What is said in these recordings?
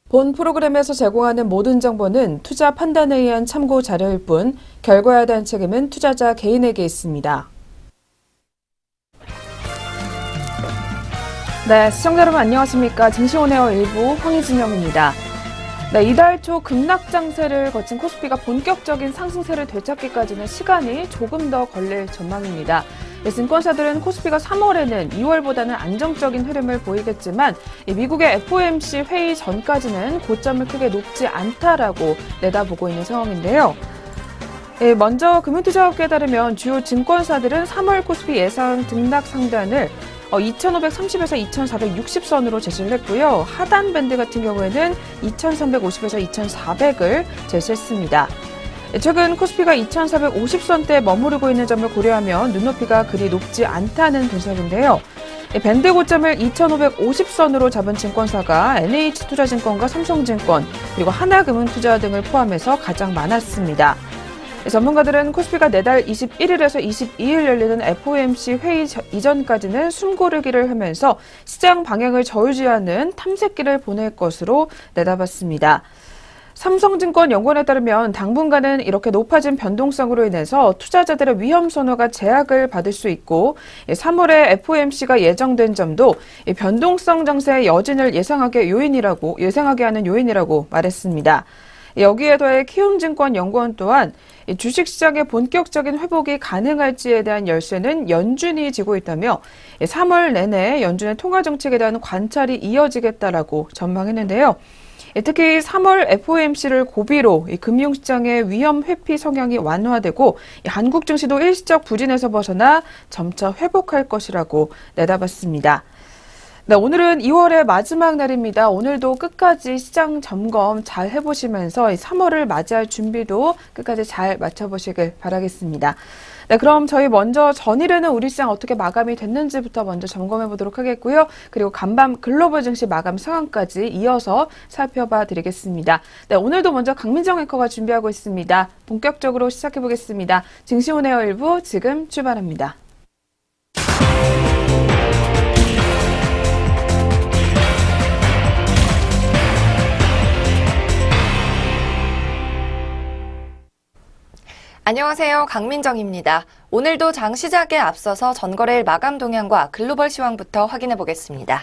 본 프로그램에서 제공하는 모든 정보는 투자 판단에 의한 참고 자료일 뿐 결과에 대한 책임은 투자자 개인에게 있습니다. 네, 시청자 여러분 안녕하십니까. 증시온에어 일부 황희진영입니다. 네, 이달 초 급락 장세를 거친 코스피가 본격적인 상승세를 되찾기까지는 시간이 조금 더 걸릴 전망입니다. 증권사들은 코스피가 3월에는 2월보다는 안정적인 흐름을 보이겠지만 미국의 FOMC 회의 전까지는 고점을 크게 높지 않다라고 내다보고 있는 상황인데요. 먼저 금융투자업계에 따르면 주요 증권사들은 3월 코스피 예상 등락 상단을 2,530에서 2,460선으로 제시를 했고요. 하단 밴드 같은 경우에는 2,350에서 2,400을 제시했습니다. 최근 코스피가 2,450선대에 머무르고 있는 점을 고려하면 눈높이가 그리 높지 않다는 분석인데요. 밴드 고점을 2,550선으로 잡은 증권사가 NH투자증권과 삼성증권, 그리고 하나금융투자 등을 포함해서 가장 많았습니다. 전문가들은 코스피가 내달 21일에서 22일 열리는 FOMC 회의 이전까지는 숨고르기를 하면서 시장 방향을 저유지하는 탐색기를 보낼 것으로 내다봤습니다. 삼성증권 연구원에 따르면 당분간은 이렇게 높아진 변동성으로 인해서 투자자들의 위험 선호가 제약을 받을 수 있고 3월에 FOMC가 예정된 점도 변동성 장세의 여진을 예상하게 하는 요인이라고 말했습니다. 여기에 더해 키움증권 연구원 또한 주식시장의 본격적인 회복이 가능할지에 대한 열쇠는 연준이 쥐고 있다며 3월 내내 연준의 통화정책에 대한 관찰이 이어지겠다라고 전망했는데요. 특히 3월 FOMC를 고비로 금융시장의 위험 회피 성향이 완화되고 한국 증시도 일시적 부진에서 벗어나 점차 회복할 것이라고 내다봤습니다. 네, 오늘은 2월의 마지막 날입니다. 오늘도 끝까지 시장 점검 잘 해보시면서 3월을 맞이할 준비도 끝까지 잘 마쳐보시길 바라겠습니다. 네, 그럼 저희 먼저 전일에는 우리 시장 어떻게 마감이 됐는지부터 먼저 점검해 보도록 하겠고요. 그리고 간밤 글로벌 증시 마감 상황까지 이어서 살펴봐 드리겠습니다. 네, 오늘도 먼저 강민정 앵커가 준비하고 있습니다. 본격적으로 시작해 보겠습니다. 증시온에어 일부 지금 출발합니다. 안녕하세요. 강민정입니다. 오늘도 장 시작에 앞서서 전거래일 마감 동향과 글로벌 시황부터 확인해 보겠습니다.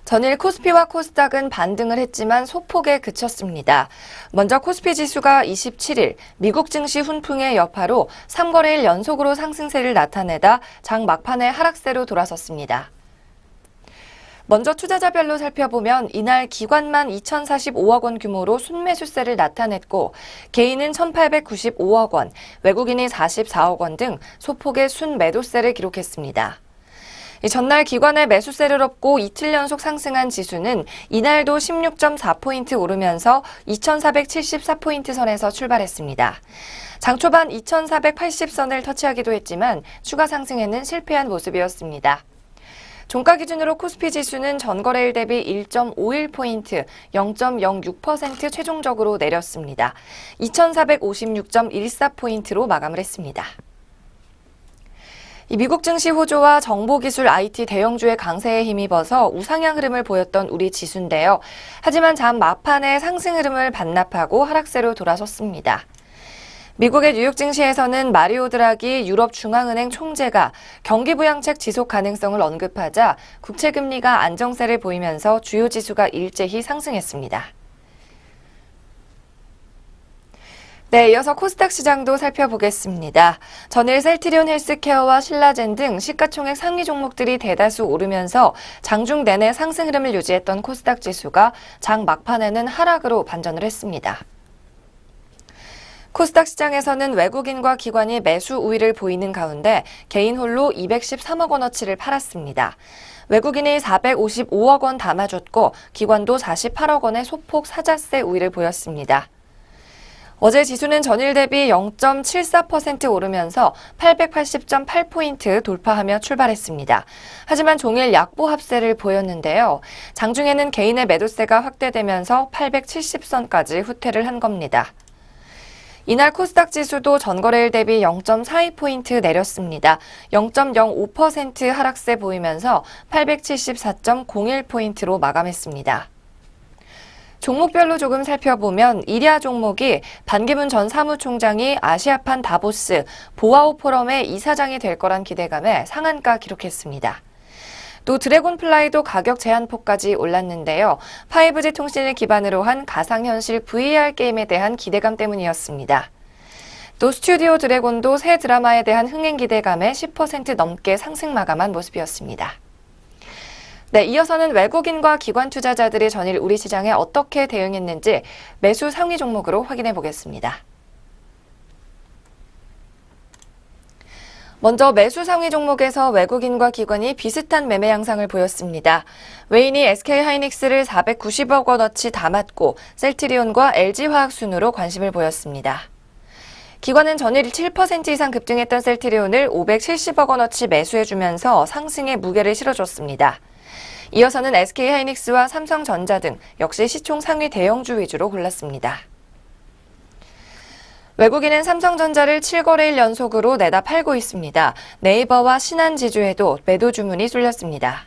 전일 코스피와 코스닥은 반등을 했지만 소폭에 그쳤습니다. 먼저 코스피 지수가 27일 미국 증시 훈풍의 여파로 3거래일 연속으로 상승세를 나타내다 장 막판에 하락세로 돌아섰습니다. 먼저 투자자별로 살펴보면 이날 기관만 2,045억 원 규모로 순매수세를 나타냈고 개인은 1,895억 원, 외국인이 44억 원 등 소폭의 순매도세를 기록했습니다. 전날 기관의 매수세를 업고 이틀 연속 상승한 지수는 이날도 16.4포인트 오르면서 2,474포인트 선에서 출발했습니다. 장 초반 2,480선을 터치하기도 했지만 추가 상승에는 실패한 모습이었습니다. 종가 기준으로 코스피 지수는 전거래일 대비 1.51포인트, 0.06% 최종적으로 내렸습니다. 2,456.14포인트로 마감을 했습니다. 미국 증시 호조와 정보기술 IT 대형주의 강세에 힘입어서 우상향 흐름을 보였던 우리 지수인데요. 하지만 장 막판에 상승 흐름을 반납하고 하락세로 돌아섰습니다. 미국의 뉴욕 증시에서는 마리오 드라기 유럽 중앙은행 총재가 경기 부양책 지속 가능성을 언급하자 국채 금리가 안정세를 보이면서 주요 지수가 일제히 상승했습니다. 네, 이어서 코스닥 시장도 살펴보겠습니다. 전일 셀트리온 헬스케어와 신라젠 등 시가총액 상위 종목들이 대다수 오르면서 장중 내내 상승 흐름을 유지했던 코스닥 지수가 장 막판에는 하락으로 반전을 했습니다. 코스닥 시장에서는 외국인과 기관이 매수 우위를 보이는 가운데 개인 홀로 213억 원어치를 팔았습니다. 외국인이 455억 원 담아줬고 기관도 48억 원의 소폭 사자세 우위를 보였습니다. 어제 지수는 전일 대비 0.74% 오르면서 880.8포인트 돌파하며 출발했습니다. 하지만 종일 약보 합세를 보였는데요. 장중에는 개인의 매도세가 확대되면서 870선까지 후퇴를 한 겁니다. 이날 코스닥 지수도 전거래일 대비 0.42포인트 내렸습니다. 0.05% 하락세 보이면서 874.01포인트로 마감했습니다. 종목별로 조금 살펴보면 이리아 종목이 반기문 전 사무총장이 아시아판 다보스 보아오 포럼의 이사장이 될 거란 기대감에 상한가 기록했습니다. 또 드래곤플라이도 가격 제한폭까지 올랐는데요. 5G 통신을 기반으로 한 가상현실 VR 게임에 대한 기대감 때문이었습니다. 또 스튜디오 드래곤도 새 드라마에 대한 흥행 기대감에 10% 넘게 상승 마감한 모습이었습니다. 네, 이어서는 외국인과 기관 투자자들이 전일 우리 시장에 어떻게 대응했는지 매수 상위 종목으로 확인해 보겠습니다. 먼저 매수 상위 종목에서 외국인과 기관이 비슷한 매매 양상을 보였습니다. 웨인이 SK하이닉스를 490억 원어치 담았고 셀트리온과 LG화학 순으로 관심을 보였습니다. 기관은 전일 7% 이상 급등했던 셀트리온을 570억 원어치 매수해주면서 상승에 무게를 실어줬습니다. 이어서는 SK하이닉스와 삼성전자 등 역시 시총 상위 대형주 위주로 골랐습니다. 외국인은 삼성전자를 7거래일 연속으로 내다 팔고 있습니다. 네이버와 신한지주에도 매도 주문이 쏠렸습니다.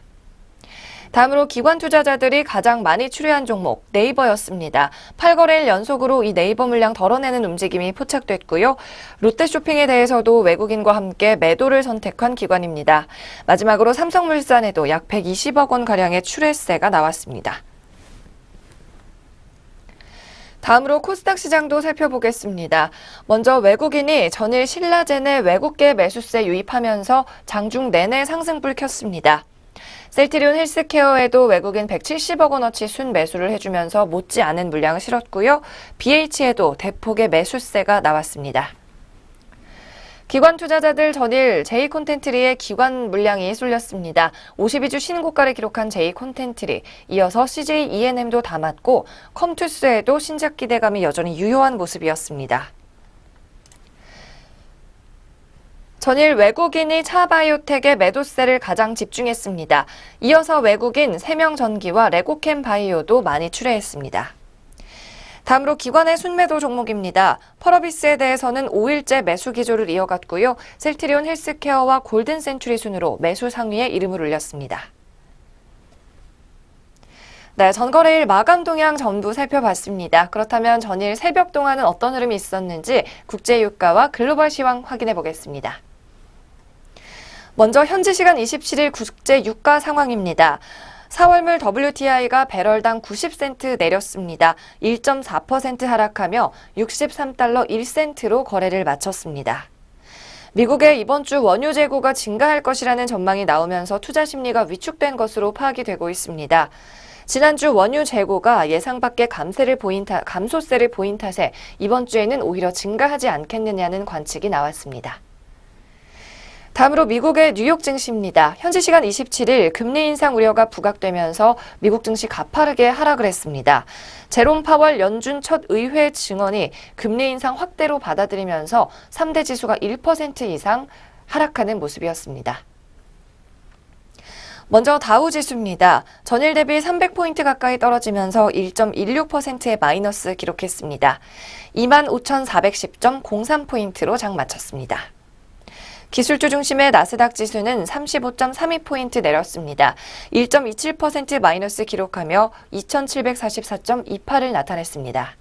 다음으로 기관 투자자들이 가장 많이 출회한 종목 네이버였습니다. 8거래일 연속으로 이 네이버 물량 덜어내는 움직임이 포착됐고요. 롯데쇼핑에 대해서도 외국인과 함께 매도를 선택한 기관입니다. 마지막으로 삼성물산에도 약 120억 원가량의 출회세가 나왔습니다. 다음으로 코스닥 시장도 살펴보겠습니다. 먼저 외국인이 전일 신라젠에 외국계 매수세 유입하면서 장중 내내 상승불 켰습니다. 셀트리온 헬스케어에도 외국인 170억 원어치 순매수를 해주면서 못지않은 물량을 실었고요. BH에도 대폭의 매수세가 나왔습니다. 기관 투자자들 전일 제이콘텐트리의 기관 물량이 쏠렸습니다. 52주 신고가를 기록한 제이콘텐트리, 이어서 CJ E&M도 담았고 컴투스에도 신작 기대감이 여전히 유효한 모습이었습니다. 전일 외국인이 차바이오텍의 매도세를 가장 집중했습니다. 이어서 외국인 세명전기와 레고캠 바이오도 많이 출회했습니다. 다음으로 기관의 순매도 종목입니다. 펄어비스에 대해서는 5일째 매수 기조를 이어갔고요. 셀트리온 헬스케어와 골든센츄리 순으로 매수 상위에 이름을 올렸습니다. 네, 전거래일 마감 동향 전부 살펴봤습니다. 그렇다면 전일 새벽 동안은 어떤 흐름이 있었는지 국제유가와 글로벌 시황 확인해 보겠습니다. 먼저 현지 시간 27일 국제유가 상황입니다. 4월물 WTI가 배럴당 90센트 내렸습니다. 1.4% 하락하며 63달러 1센트로 거래를 마쳤습니다. 미국의 이번 주 원유 재고가 증가할 것이라는 전망이 나오면서 투자 심리가 위축된 것으로 파악이 되고 있습니다. 지난주 원유 재고가 예상 밖의 감소세를 보인 탓에 이번 주에는 오히려 증가하지 않겠느냐는 관측이 나왔습니다. 다음으로 미국의 뉴욕 증시입니다. 현지 시간 27일 금리 인상 우려가 부각되면서 미국 증시 가파르게 하락을 했습니다. 제롬 파월 연준 첫 의회 증언이 금리 인상 확대로 받아들이면서 3대 지수가 1% 이상 하락하는 모습이었습니다. 먼저 다우 지수입니다. 전일 대비 300포인트 가까이 떨어지면서 1.16%의 마이너스 기록했습니다. 25,410.03포인트로 장 마쳤습니다. 기술주 중심의 나스닥 지수는 35.32포인트 내렸습니다. 1.27% 마이너스 기록하며 2,744.28을 나타냈습니다.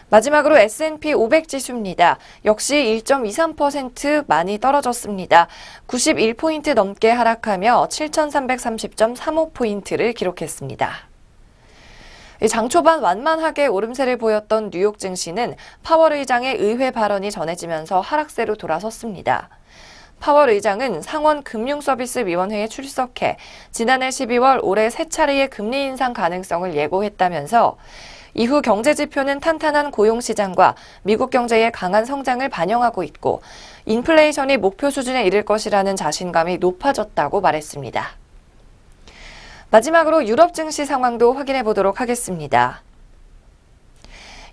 마지막으로 S&P 500 지수입니다. 역시 1.23% 많이 떨어졌습니다. 91포인트 넘게 하락하며 7,330.35포인트를 기록했습니다. 장 초반 완만하게 오름세를 보였던 뉴욕 증시는 파월 의장의 의회 발언이 전해지면서 하락세로 돌아섰습니다. 파월 의장은 상원금융서비스위원회에 출석해 지난해 12월 올해 세 차례의 금리 인상 가능성을 예고했다면서 이후 경제지표는 탄탄한 고용시장과 미국 경제의 강한 성장을 반영하고 있고 인플레이션이 목표 수준에 이를 것이라는 자신감이 높아졌다고 말했습니다. 마지막으로 유럽 증시 상황도 확인해 보도록 하겠습니다.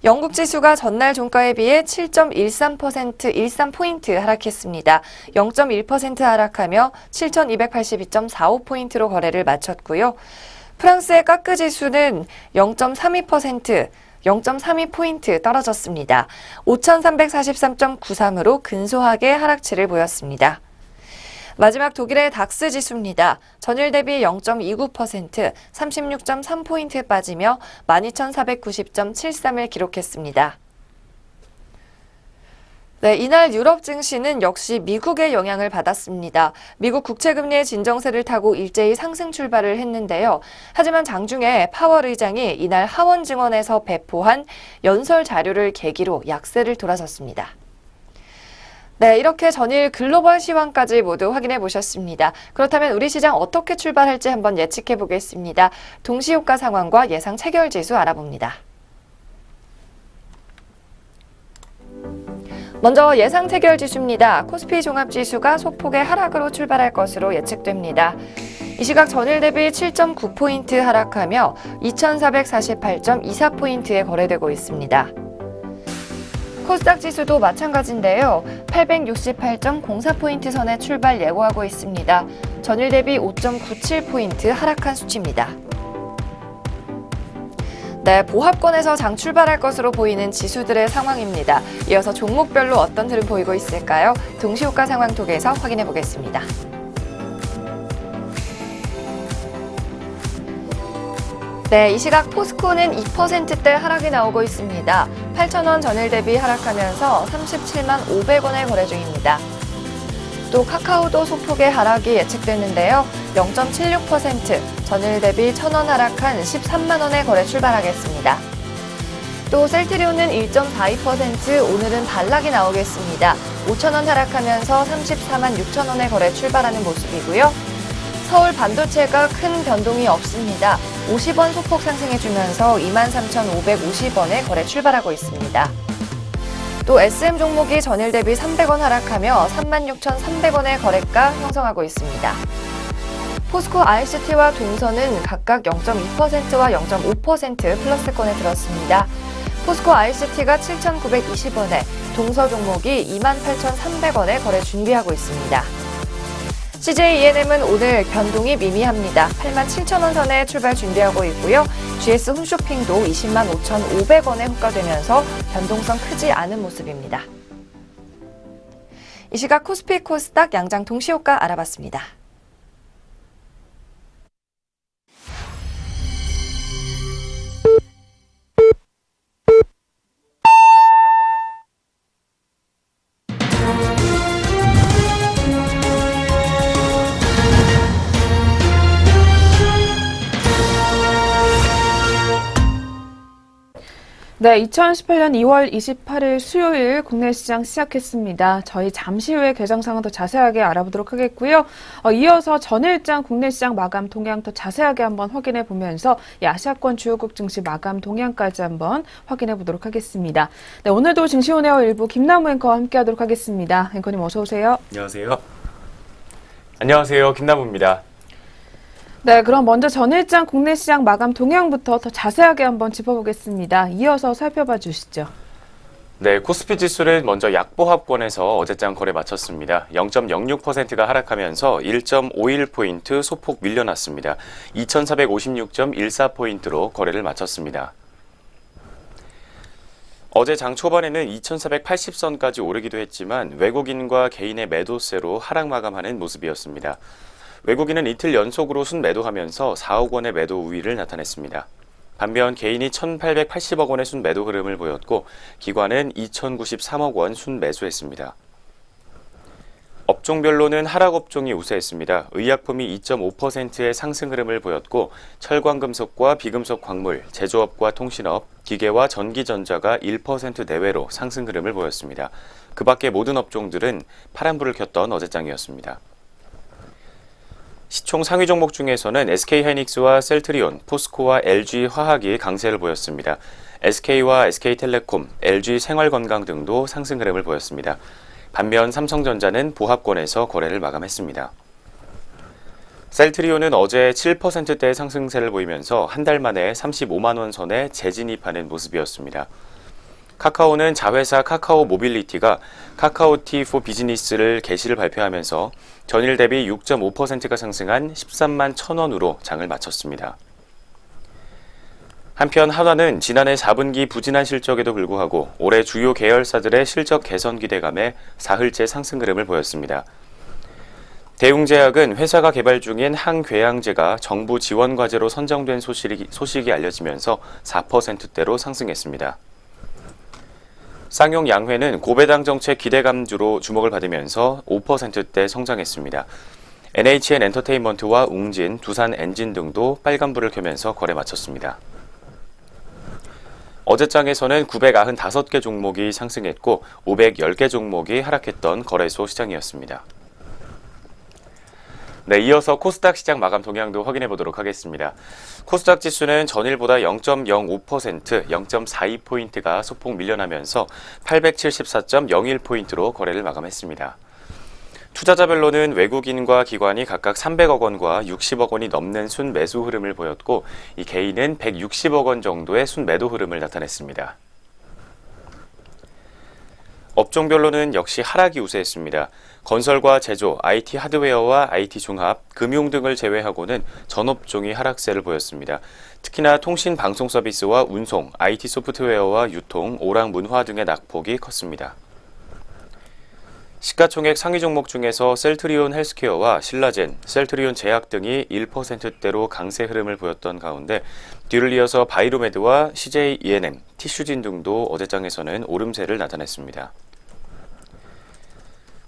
영국 지수가 전날 종가에 비해 7.13% 하락했습니다. 0.1% 하락하며 7,282.45포인트로 거래를 마쳤고요. 프랑스의 까크 지수는 0.32% 0.32포인트 떨어졌습니다. 5,343.93으로 근소하게 하락치를 보였습니다. 마지막 독일의 닥스 지수입니다. 전일 대비 0.29%, 36.3포인트 빠지며 12,490.73을 기록했습니다. 네, 이날 유럽 증시는 역시 미국의 영향을 받았습니다. 미국 국채금리의 진정세를 타고 일제히 상승 출발을 했는데요. 하지만 장중에 파월 의장이 이날 하원 증언에서 배포한 연설 자료를 계기로 약세를 돌아섰습니다. 네, 이렇게 전일 글로벌 시황까지 모두 확인해 보셨습니다. 그렇다면 우리 시장 어떻게 출발할지 한번 예측해 보겠습니다. 동시효과 상황과 예상 체결 지수 알아봅니다. 먼저 예상 체결 지수입니다. 코스피 종합지수가 소폭의 하락으로 출발할 것으로 예측됩니다. 이 시각 전일 대비 7.9포인트 하락하며 2448.24포인트에 거래되고 있습니다. 코스닥 지수도 마찬가지인데요. 868.04포인트 선에 출발 예고하고 있습니다. 전일 대비 5.97포인트 하락한 수치입니다. 네, 보합권에서 장 출발할 것으로 보이는 지수들의 상황입니다. 이어서 종목별로 어떤 흐름 보이고 있을까요? 동시효과 상황 톡에서 확인해 보겠습니다. 네, 이 시각 포스코는 2%대 하락이 나오고 있습니다. 8,000원 전일 대비 하락하면서 37만 500원에 거래 중입니다. 또 카카오도 소폭의 하락이 예측되는데요. 0.76%, 전일 대비 1,000원 하락한 13만 원에 거래 출발하겠습니다. 또 셀트리온은 1.42%, 오늘은 반락이 나오겠습니다. 5,000원 하락하면서 34만 6천 원에 거래 출발하는 모습이고요. 서울 반도체가 큰 변동이 없습니다. 50원 소폭 상승해주면서 23,550원에 거래 출발하고 있습니다. 또 SM 종목이 전일 대비 300원 하락하며 36,300원의 거래가 형성하고 있습니다. 포스코 ICT와 동서는 각각 0.2%와 0.5% 플러스권에 들었습니다. 포스코 ICT가 7,920원에, 동서 종목이 28,300원에 거래 준비하고 있습니다. CJ ENM은 오늘 변동이 미미합니다. 87,000원 선에 출발 준비하고 있고요. GS 홈쇼핑도 20만 5,500원에 호가되면서 변동성 크지 않은 모습입니다. 이 시각 코스피 코스닥 양장 동시효과 알아봤습니다. 네, 2018년 2월 28일 수요일 국내 시장 시작했습니다. 저희 잠시 후에 개장 상황 더 자세하게 알아보도록 하겠고요. 이어서 전일장 국내 시장 마감 동향 더 자세하게 한번 확인해 보면서 아시아권 주요국 증시 마감 동향까지 한번 확인해 보도록 하겠습니다. 네, 오늘도 증시온에어 일부 김남우 앵커와 함께하도록 하겠습니다. 앵커님 어서 오세요. 안녕하세요. 안녕하세요. 김남우입니다. 네, 그럼 먼저 전일장 국내 시장 마감 동향부터 더 자세하게 한번 짚어보겠습니다. 이어서 살펴봐 주시죠. 네, 코스피 지수는 먼저 약보합권에서 어제장 거래 마쳤습니다. 0.06%가 하락하면서 1.51포인트 소폭 밀려났습니다. 2,456.14포인트로 거래를 마쳤습니다. 어제 장 초반에는 2,480선까지 오르기도 했지만 외국인과 개인의 매도세로 하락 마감하는 모습이었습니다. 외국인은 이틀 연속으로 순매도하면서 4억 원의 매도 우위를 나타냈습니다. 반면 개인이 1,880억 원의 순매도 흐름을 보였고 기관은 2,093억 원 순매수했습니다. 업종별로는 하락 업종이 우세했습니다. 의약품이 2.5%의 상승 흐름을 보였고 철광금속과 비금속 광물, 제조업과 통신업, 기계와 전기전자가 1% 내외로 상승 흐름을 보였습니다. 그 밖의 모든 업종들은 파란불을 켰던 어제장이었습니다. 시총 상위 종목 중에서는 SK하이닉스와 셀트리온, 포스코와 LG화학이 강세를 보였습니다. SK와 SK텔레콤, LG생활건강 등도 상승 흐름을 보였습니다. 반면 삼성전자는 보합권에서 거래를 마감했습니다. 셀트리온은 어제 7%대의 상승세를 보이면서 한 달 만에 35만 원 선에 재진입하는 모습이었습니다. 카카오는 자회사 카카오 모빌리티가 카카오티 포 비즈니스를 개시를 발표하면서 전일 대비 6.5%가 상승한 13만 1,000원으로 장을 마쳤습니다. 한편 한화는 지난해 4분기 부진한 실적에도 불구하고 올해 주요 계열사들의 실적 개선 기대감에 사흘째 상승 흐름을 보였습니다. 대웅제약은 회사가 개발 중인 항궤양제가 정부 지원 과제로 선정된 소식이 알려지면서 4%대로 상승했습니다. 쌍용 양회는 고배당 정책 기대감주로 주목을 받으면서 5%대 성장했습니다. NHN 엔터테인먼트와 웅진, 두산 엔진 등도 빨간불을 켜면서 거래 마쳤습니다. 어제장에서는 995개 종목이 상승했고 510개 종목이 하락했던 거래소 시장이었습니다. 네, 이어서 코스닥 시장 마감 동향도 확인해 보도록 하겠습니다. 코스닥 지수는 전일보다 0.05%, 0.42포인트가 소폭 밀려나면서 874.01포인트로 거래를 마감했습니다. 투자자별로는 외국인과 기관이 각각 300억 원과 60억 원이 넘는 순매수 흐름을 보였고, 이 개인은 160억 원 정도의 순매도 흐름을 나타냈습니다. 업종별로는 역시 하락이 우세했습니다. 건설과 제조, IT 하드웨어와 IT 종합, 금융 등을 제외하고는 전 업종이 하락세를 보였습니다. 특히나 통신 방송 서비스와 운송, IT 소프트웨어와 유통, 오락 문화 등의 낙폭이 컸습니다. 시가총액 상위 종목 중에서 셀트리온 헬스케어와 신라젠, 셀트리온 제약 등이 1%대로 강세 흐름을 보였던 가운데 뒤를 이어서 바이로메드와 CJ E&M, 티슈진 등도 어제장에서는 오름세를 나타냈습니다.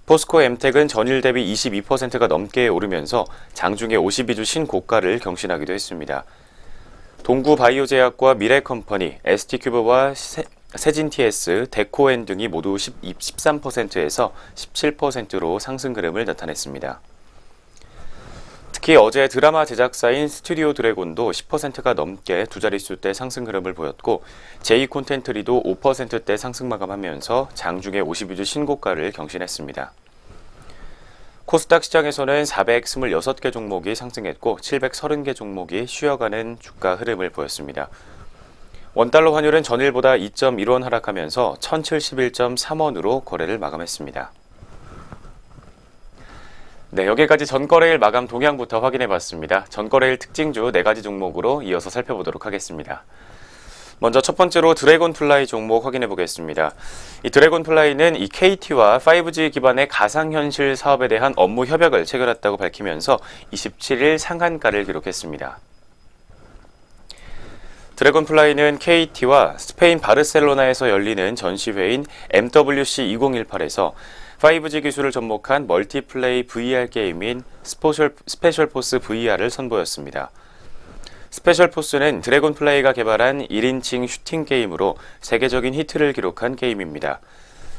포스코 엠텍은 전일 대비 22%가 넘게 오르면서 장중에 52주 신고가를 경신하기도 했습니다. 동구바이오제약과 미래컴퍼니, ST큐브와 세진TS, 데코엔 등이 모두 13%에서 17%로 상승 흐름을 나타냈습니다. 특히 어제 드라마 제작사인 스튜디오 드래곤도 10%가 넘게 두 자릿수대 상승 흐름을 보였고, 제2콘텐트리도 5%대 상승 마감하면서 장중에 52주 신고가를 경신했습니다. 코스닥 시장에서는 426개 종목이 상승했고 730개 종목이 쉬어가는 주가 흐름을 보였습니다. 원달러 환율은 전일보다 2.1원 하락하면서 1071.3원으로 거래를 마감했습니다. 네, 여기까지 전거래일 마감 동향부터 확인해봤습니다. 전거래일 특징주 4가지 종목으로 이어서 살펴보도록 하겠습니다. 먼저 첫 번째로 드래곤플라이 종목 확인해보겠습니다. 이 드래곤플라이는 이 KT와 5G 기반의 가상현실 사업에 대한 업무 협약을 체결했다고 밝히면서 27일 상한가를 기록했습니다. 드래곤플라이는 KT와 스페인 바르셀로나에서 열리는 전시회인 MWC 2018에서 5G 기술을 접목한 멀티플레이 VR 게임인 스페셜포스 VR을 선보였습니다. 스페셜포스는 드래곤플라이가 개발한 1인칭 슈팅 게임으로 세계적인 히트를 기록한 게임입니다.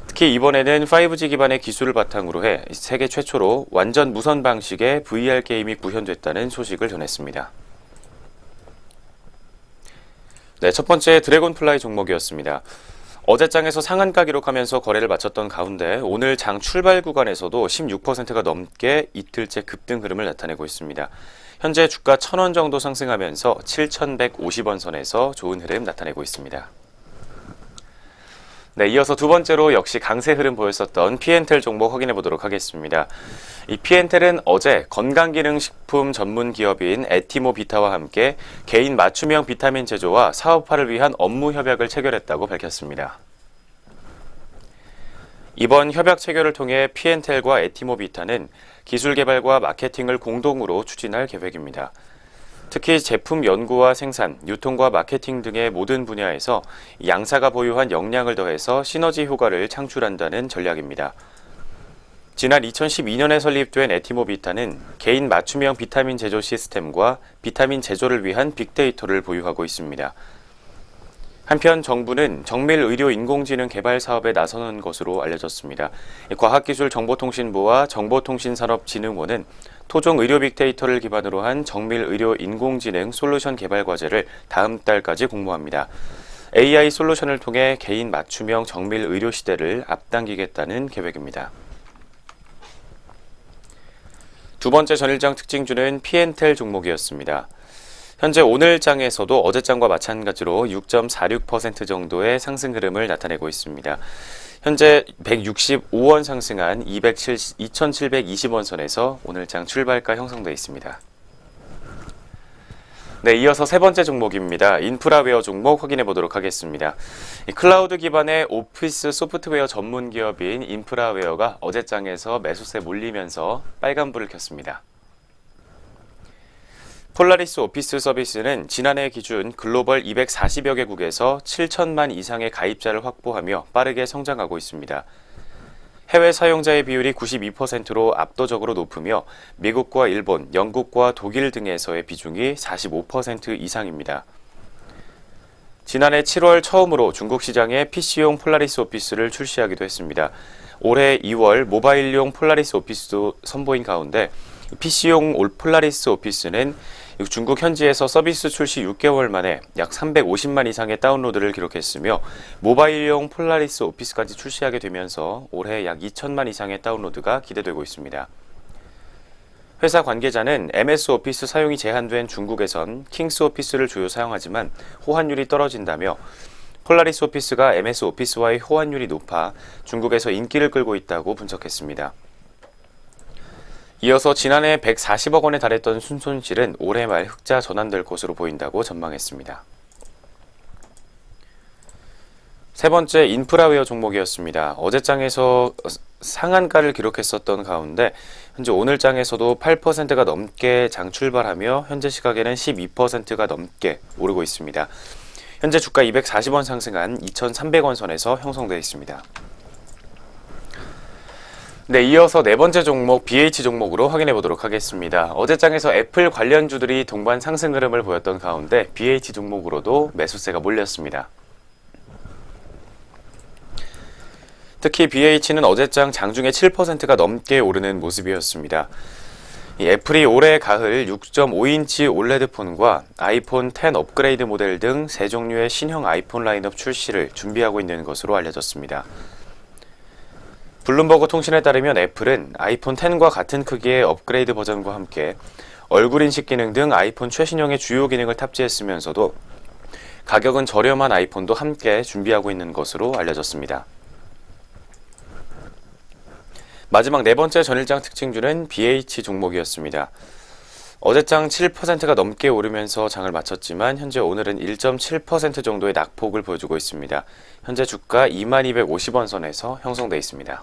특히 이번에는 5G 기반의 기술을 바탕으로 해 세계 최초로 완전 무선 방식의 VR 게임이 구현됐다는 소식을 전했습니다. 네, 첫 번째 드래곤플라이 종목이었습니다. 어제장에서 상한가 기록하면서 거래를 마쳤던 가운데 오늘 장 출발 구간에서도 16%가 넘게 이틀째 급등 흐름을 나타내고 있습니다. 현재 주가 1,000원 정도 상승하면서 7,150원 선에서 좋은 흐름 나타내고 있습니다. 네, 이어서 두 번째로 역시 강세 흐름 보였었던 P&L 종목 확인해 보도록 하겠습니다. 이 P&L은 어제 건강기능식품 전문 기업인 에티모비타와 함께 개인 맞춤형 비타민 제조와 사업화를 위한 업무 협약을 체결했다고 밝혔습니다. 이번 협약 체결을 통해 P&L과 에티모비타는 기술 개발과 마케팅을 공동으로 추진할 계획입니다. 특히 제품 연구와 생산, 유통과 마케팅 등의 모든 분야에서 양사가 보유한 역량을 더해서 시너지 효과를 창출한다는 전략입니다. 지난 2012년에 설립된 에티모비타는 개인 맞춤형 비타민 제조 시스템과 비타민 제조를 위한 빅데이터를 보유하고 있습니다. 한편 정부는 정밀의료 인공지능 개발 사업에 나서는 것으로 알려졌습니다. 과학기술정보통신부와 정보통신산업진흥원은 토종 의료 빅데이터를 기반으로 한 정밀의료 인공지능 솔루션 개발 과제를 다음 달까지 공모합니다. AI 솔루션을 통해 개인 맞춤형 정밀의료 시대를 앞당기겠다는 계획입니다. 두 번째 전일장 특징주는 P&L 종목이었습니다. 현재 오늘장에서도 어제장과 마찬가지로 6.46% 정도의 상승 흐름을 나타내고 있습니다. 현재 165원 상승한 2,720원 선에서 오늘장 출발가 형성되어 있습니다. 네, 이어서 세 번째 종목입니다. 인프라웨어 종목 확인해 보도록 하겠습니다. 클라우드 기반의 오피스 소프트웨어 전문 기업인 인프라웨어가 어제장에서 매수세 몰리면서 빨간불을 켰습니다. 폴라리스 오피스 서비스는 지난해 기준 글로벌 240여 개국에서 7천만 이상의 가입자를 확보하며 빠르게 성장하고 있습니다. 해외 사용자의 비율이 92%로 압도적으로 높으며 미국과 일본, 영국과 독일 등에서의 비중이 45% 이상입니다. 지난해 7월 처음으로 중국 시장에 PC용 폴라리스 오피스를 출시하기도 했습니다. 올해 2월 모바일용 폴라리스 오피스도 선보인 가운데 PC용 폴라리스 오피스는 중국 현지에서 서비스 출시 6개월 만에 약 350만 이상의 다운로드를 기록했으며 모바일용 폴라리스 오피스까지 출시하게 되면서 올해 약 2천만 이상의 다운로드가 기대되고 있습니다. 회사 관계자는 MS 오피스 사용이 제한된 중국에선 킹스 오피스를 주요 사용하지만 호환율이 떨어진다며 폴라리스 오피스가 MS 오피스와의 호환율이 높아 중국에서 인기를 끌고 있다고 분석했습니다. 이어서 지난해 140억 원에 달했던 순손실은 올해 말 흑자 전환될 것으로 보인다고 전망했습니다. 세 번째 인프라웨어 종목이었습니다. 어제장에서 상한가를 기록했었던 가운데 현재 오늘장에서도 8%가 넘게 장 출발하며 현재 시각에는 12%가 넘게 오르고 있습니다. 현재 주가 240원 상승한 2,300원 선에서 형성되어 있습니다. 네, 이어서 네 번째 종목 BH 종목으로 확인해 보도록 하겠습니다. 어제장에서 애플 관련주들이 동반 상승 흐름을 보였던 가운데 BH 종목으로도 매수세가 몰렸습니다. 특히 BH는 어제장 장중에 7%가 넘게 오르는 모습이었습니다. 애플이 올해 가을 6.5인치 올레드 폰과 아이폰 10 업그레이드 모델 등 세 종류의 신형 아이폰 라인업 출시를 준비하고 있는 것으로 알려졌습니다. 블룸버그 통신에 따르면 애플은 아이폰 10과 같은 크기의 업그레이드 버전과 함께 얼굴 인식 기능 등 아이폰 최신형의 주요 기능을 탑재했으면서도 가격은 저렴한 아이폰도 함께 준비하고 있는 것으로 알려졌습니다. 마지막 네 번째 전일장 특징주는 BH 종목이었습니다. 어제장 7%가 넘게 오르면서 장을 마쳤지만 현재 오늘은 1.7% 정도의 낙폭을 보여주고 있습니다. 현재 주가 2250원 선에서 형성되어 있습니다.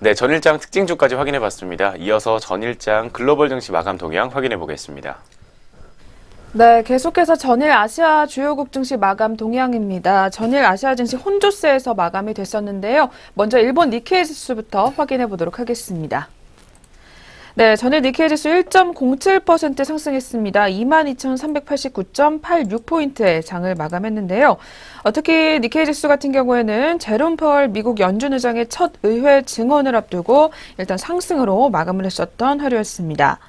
네, 전일장 특징주까지 확인해 봤습니다. 이어서 전일장 글로벌 증시 마감 동향 확인해 보겠습니다. 네, 계속해서 전일 아시아 주요국 증시 마감 동향입니다. 전일 아시아 증시 혼조세에서 마감이 됐었는데요. 먼저 일본 니케이 지수부터 확인해 보도록 하겠습니다. 네, 전일 니케이 지수 1.07% 상승했습니다. 22,389.86포인트의 장을 마감했는데요. 특히 니케이 지수 같은 경우에는 제롬 파월 미국 연준 의장의 첫 의회 증언을 앞두고 일단 상승으로 마감을 했었던 하루였습니다.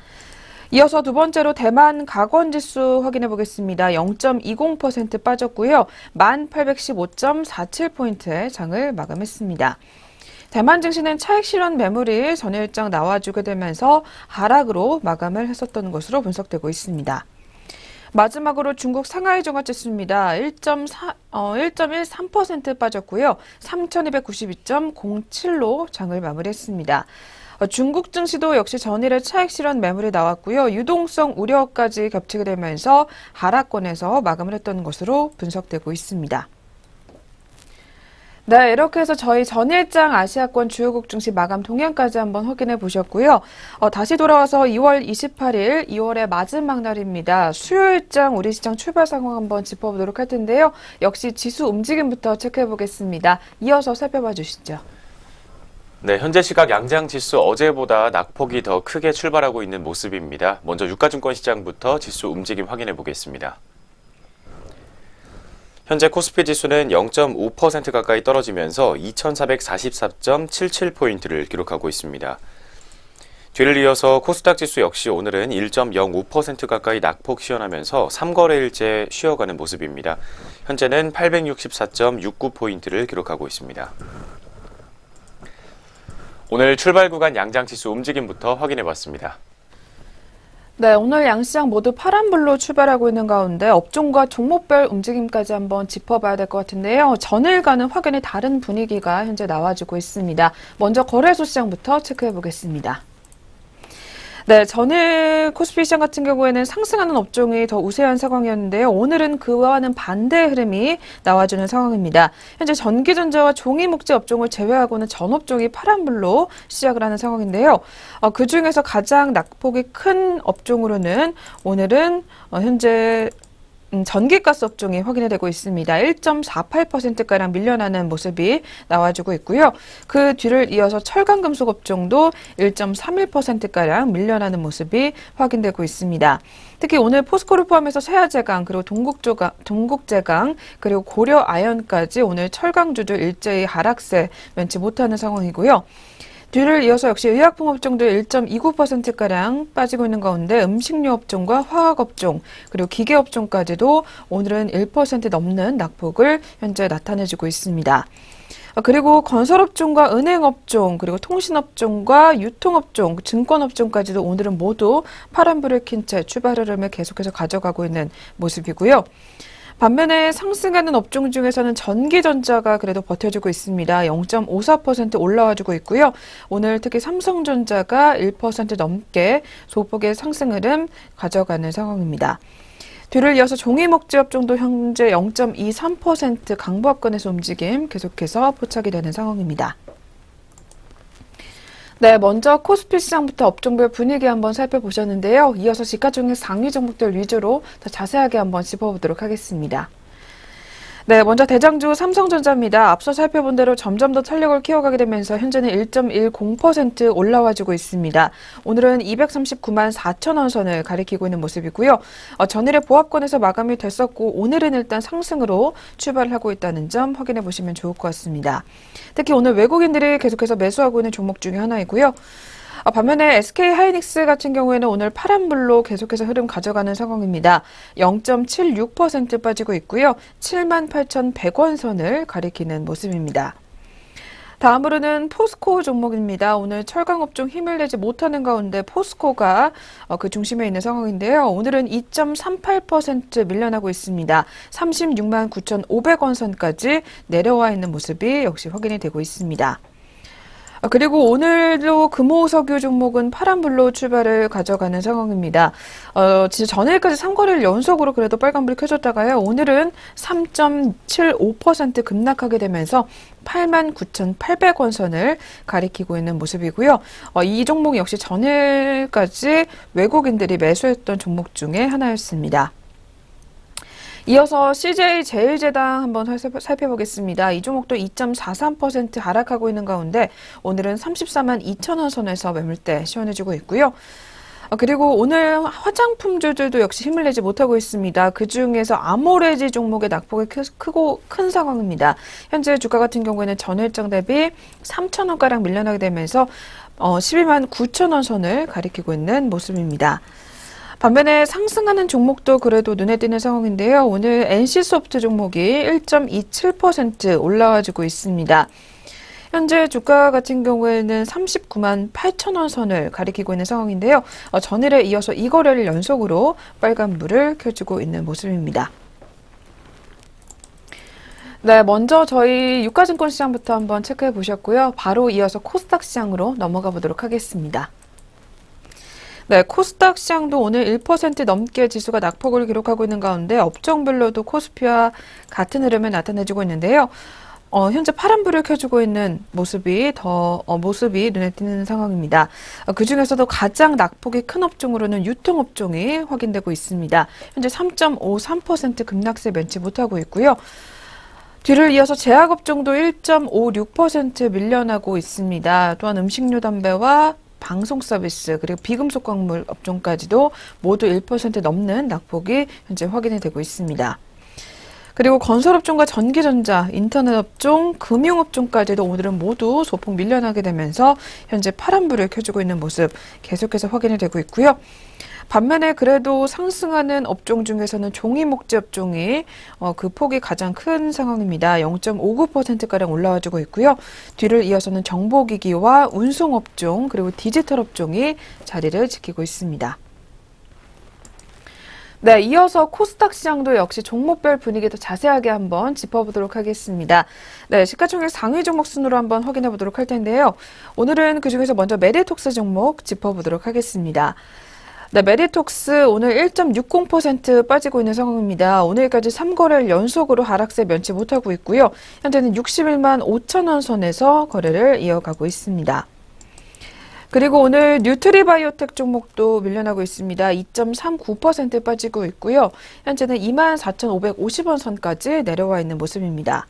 이어서 두 번째로 대만 가권 지수 확인해 보겠습니다. 0.20% 빠졌고요. 1815.47포인트의 장을 마감했습니다. 대만 증시는 차익 실현 매물이 전일장 나와주게 되면서 하락으로 마감을 했었던 것으로 분석되고 있습니다. 마지막으로 중국 상하이 종합지수입니다. 1.13% 빠졌고요. 3,292.07로 장을 마무리했습니다. 중국 증시도 역시 전일에 차익 실현 매물이 나왔고요. 유동성 우려까지 겹치게 되면서 하락권에서 마감을 했던 것으로 분석되고 있습니다. 네, 이렇게 해서 저희 전일장 아시아권 주요국 증시 마감 동향까지 한번 확인해 보셨고요. 다시 돌아와서 2월 28일, 2월의 마지막 날입니다. 수요일장 우리 시장 출발 상황 한번 짚어보도록 할 텐데요. 역시 지수 움직임부터 체크해 보겠습니다. 이어서 살펴봐 주시죠. 네, 현재 시각 양장지수 어제보다 낙폭이 더 크게 출발하고 있는 모습입니다. 먼저 유가증권 시장부터 지수 움직임 확인해 보겠습니다. 현재 코스피 지수는 0.5% 가까이 떨어지면서 2444.77포인트를 기록하고 있습니다. 뒤를 이어서 코스닥 지수 역시 오늘은 1.05% 가까이 낙폭 시현하면서 3거래일째 쉬어가는 모습입니다. 현재는 864.69포인트를 기록하고 있습니다. 오늘 출발 구간 양장지수 움직임부터 확인해 봤습니다. 네, 오늘 양시장 모두 파란불로 출발하고 있는 가운데 업종과 종목별 움직임까지 한번 짚어봐야 될 것 같은데요. 전일과는 확연히 다른 분위기가 현재 나와주고 있습니다. 먼저 거래소 시장부터 체크해 보겠습니다. 네, 전일 코스피 시장 같은 경우에는 상승하는 업종이 더 우세한 상황이었는데요. 오늘은 그와는 반대 흐름이 나와주는 상황입니다. 현재 전기전자와 종이목재 업종을 제외하고는 전 업종이 파란불로 시작을 하는 상황인데요. 그중에서 가장 낙폭이 큰 업종으로는 오늘은 현재 전기가스 업종이 확인이 되고 있습니다. 1.48%가량 밀려나는 모습이 나와주고 있고요. 그 뒤를 이어서 철강금속 업종도 1.31%가량 밀려나는 모습이 확인되고 있습니다. 특히 오늘 포스코를 포함해서 세아제강, 그리고 동국제강, 그리고 고려아연까지 오늘 철강주들 일제히 하락세 면치 못하는 상황이고요. 뒤를 이어서 역시 의약품 업종도 1.29%가량 빠지고 있는 가운데 음식료 업종과 화학 업종, 그리고 기계 업종까지도 오늘은 1% 넘는 낙폭을 현재 나타내주고 있습니다. 그리고 건설업종과 은행업종, 그리고 통신업종과 유통업종, 증권업종까지도 오늘은 모두 파란불을 킨 채 출발 흐름을 계속해서 가져가고 있는 모습이고요. 반면에 상승하는 업종 중에서는 전기전자가 그래도 버텨주고 있습니다. 0.54% 올라와주고 있고요. 오늘 특히 삼성전자가 1% 넘게 소폭의 상승 흐름 가져가는 상황입니다. 뒤를 이어서 종이목재 업종도 현재 0.23% 강보합권에서 움직임 계속해서 포착이 되는 상황입니다. 네, 먼저 코스피 시장부터 업종별 분위기 한번 살펴보셨는데요. 이어서 시가총액 상위 종목들 위주로 더 자세하게 한번 짚어보도록 하겠습니다. 네, 먼저 대장주 삼성전자입니다. 앞서 살펴본 대로 점점 더 탄력을 키워가게 되면서 현재는 1.10% 올라와주고 있습니다. 오늘은 239만 4천 원 선을 가리키고 있는 모습이고요. 전일의 보합권에서 마감이 됐었고 오늘은 일단 상승으로 출발을 하고 있다는 점 확인해 보시면 좋을 것 같습니다. 특히 오늘 외국인들이 계속해서 매수하고 있는 종목 중에 하나이고요. 반면에 SK하이닉스 같은 경우에는 오늘 파란불로 계속해서 흐름 가져가는 상황입니다. 0.76% 빠지고 있고요. 78,100원 선을 가리키는 모습입니다. 다음으로는 포스코 종목입니다. 오늘 철강업종 힘을 내지 못하는 가운데 포스코가 그 중심에 있는 상황인데요. 오늘은 2.38% 밀려나고 있습니다. 36만 9,500원 선까지 내려와 있는 모습이 역시 확인이 되고 있습니다. 그리고 오늘도 금호석유 종목은 파란불로 출발을 가져가는 상황입니다. 진짜 전일까지 3거래일 연속으로 그래도 빨간불이 켜졌다가요. 오늘은 3.75% 급락하게 되면서 89,800원 선을 가리키고 있는 모습이고요. 이 종목 역시 전일까지 외국인들이 매수했던 종목 중에 하나였습니다. 이어서 CJ제일제당 한번 살펴보겠습니다. 이 종목도 2.43% 하락하고 있는 가운데 오늘은 34만 2천 원 선에서 매물대 시원해지고 있고요. 그리고 오늘 화장품주들도 역시 힘을 내지 못하고 있습니다. 그중에서 아모레지 종목의 낙폭이 크고 큰 상황입니다. 현재 주가 같은 경우에는 전일장 대비 3천 원가량 밀려나게 되면서 12만 9천 원 선을 가리키고 있는 모습입니다. 반면에 상승하는 종목도 그래도 눈에 띄는 상황인데요. 오늘 NC소프트 종목이 1.27% 올라와주고 있습니다. 현재 주가 같은 경우에는 39만 8천 원 선을 가리키고 있는 상황인데요. 전일에 이어서 2거래일 연속으로 빨간불을 켜주고 있는 모습입니다. 네, 먼저 저희 유가증권 시장부터 한번 체크해 보셨고요. 바로 이어서 코스닥 시장으로 넘어가 보도록 하겠습니다. 네, 코스닥 시장도 오늘 1% 넘게 지수가 낙폭을 기록하고 있는 가운데 업종별로도 코스피와 같은 흐름을 나타내주고 있는데요. 현재 파란불을 켜주고 있는 모습이 눈에 띄는 상황입니다. 그중에서도 가장 낙폭이 큰 업종으로는 유통업종이 확인되고 있습니다. 현재 3.53% 급락세 면치 못하고 있고요. 뒤를 이어서 제약업종도 1.56% 밀려나고 있습니다. 또한 음식료 담배와 방송 서비스 그리고 비금속 광물 업종까지도 모두 1% 넘는 낙폭이 현재 확인이 되고 있습니다. 그리고 건설업종과 전기전자, 인터넷업종, 금융업종까지도 오늘은 모두 소폭 밀려나게 되면서 현재 파란불을 켜주고 있는 모습 계속해서 확인이 되고 있고요. 반면에 그래도 상승하는 업종 중에서는 종이목재 업종이 그 폭이 가장 큰 상황입니다. 0.59%가량 올라와주고 있고요. 뒤를 이어서는 정보기기와 운송업종 그리고 디지털 업종이 자리를 지키고 있습니다. 네, 이어서 코스닥 시장도 역시 종목별 분위기 더 자세하게 한번 짚어보도록 하겠습니다. 네, 시가총액 상위 종목 순으로 한번 확인해 보도록 할 텐데요. 오늘은 그중에서 먼저 메디톡스 종목 짚어보도록 하겠습니다. 네, 메디톡스 오늘 1.60% 빠지고 있는 상황입니다. 오늘까지 3거래일 연속으로 하락세 면치 못하고 있고요. 현재는 61만 5천 원 선에서 거래를 이어가고 있습니다. 그리고 오늘 뉴트리바이오텍 종목도 밀려나고 있습니다. 2.39% 빠지고 있고요. 현재는 24,550원 선까지 내려와 있는 모습입니다.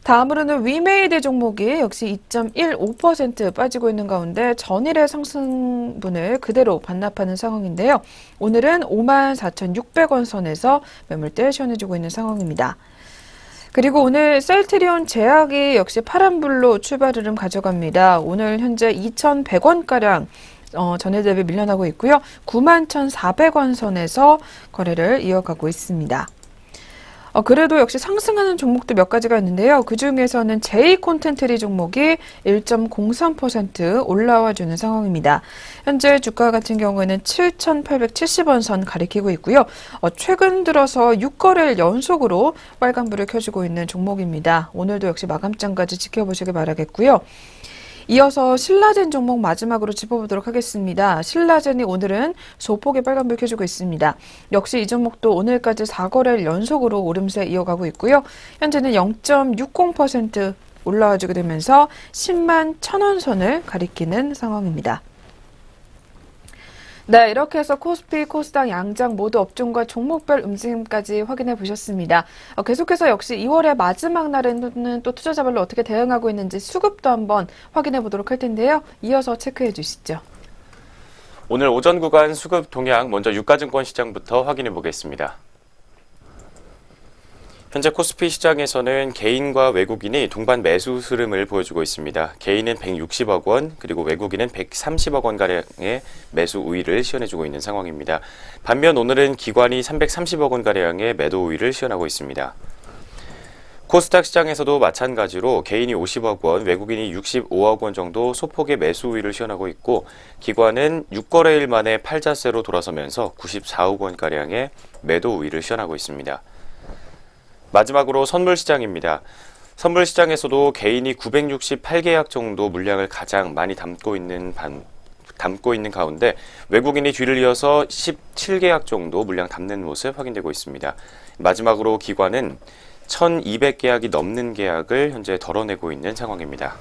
다음으로는 위메이드 종목이 역시 2.15% 빠지고 있는 가운데 전일의 상승분을 그대로 반납하는 상황인데요. 오늘은 54,600원 선에서 매물대 시원해지고 있는 상황입니다. 그리고 오늘 셀트리온 제약이 역시 파란불로 출발 흐름 가져갑니다. 오늘 현재 2,100원가량 전일 대비 밀려나고 있고요. 91,400원 선에서 거래를 이어가고 있습니다. 그래도 역시 상승하는 종목도 몇 가지가 있는데요. 그중에서는 J콘텐트리 종목이 1.03% 올라와주는 상황입니다. 현재 주가 같은 경우에는 7,870원 선 가리키고 있고요. 최근 들어서 6거래일 연속으로 빨간불을 켜주고 있는 종목입니다. 오늘도 역시 마감장까지 지켜보시길 바라겠고요. 이어서 신라젠 종목 마지막으로 짚어보도록 하겠습니다. 신라젠이 오늘은 소폭의 빨간불 켜주고 있습니다. 역시 이 종목도 오늘까지 4거래일 연속으로 오름세 이어가고 있고요. 현재는 0.60% 올라와주게 되면서 10만 1,000원 선을 가리키는 상황입니다. 네, 이렇게 해서 코스피, 코스닥 양장 모두 업종과 종목별 움직임까지 확인해 보셨습니다. 계속해서 역시 2월의 마지막 날에는 또 투자자별로 어떻게 대응하고 있는지 수급도 한번 확인해 보도록 할 텐데요. 이어서 체크해 주시죠. 오늘 오전 구간 수급 동향 먼저 유가증권 시장부터 확인해 보겠습니다. 현재 코스피 시장에서는 개인과 외국인이 동반 매수 흐름을 보여주고 있습니다. 개인은 160억 원, 그리고 외국인은 130억 원가량의 매수 우위를 시현해주고 있는 상황입니다. 반면 오늘은 기관이 330억 원가량의 매도 우위를 시현하고 있습니다. 코스닥 시장에서도 마찬가지로 개인이 50억 원, 외국인이 65억 원 정도 소폭의 매수 우위를 시현하고 있고, 기관은 6거래일 만에 팔자세로 돌아서면서 94억 원가량의 매도 우위를 시현하고 있습니다. 마지막으로 선물시장입니다. 선물시장에서도 개인이 968계약 정도 물량을 가장 많이 담고 있는 가운데 외국인이 뒤를 이어서 17계약 정도 물량 담는 모습 확인되고 있습니다. 마지막으로 기관은 1,200계약이 넘는 계약을 현재 덜어내고 있는 상황입니다.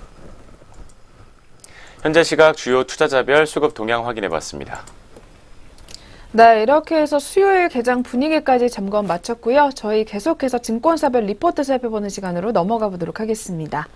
현재 시각 주요 투자자별 수급 동향 확인해봤습니다. 네, 이렇게 해서 수요일 개장 분위기까지 점검 마쳤고요. 저희 계속해서 증권사별 리포트 살펴보는 시간으로 넘어가 보도록 하겠습니다.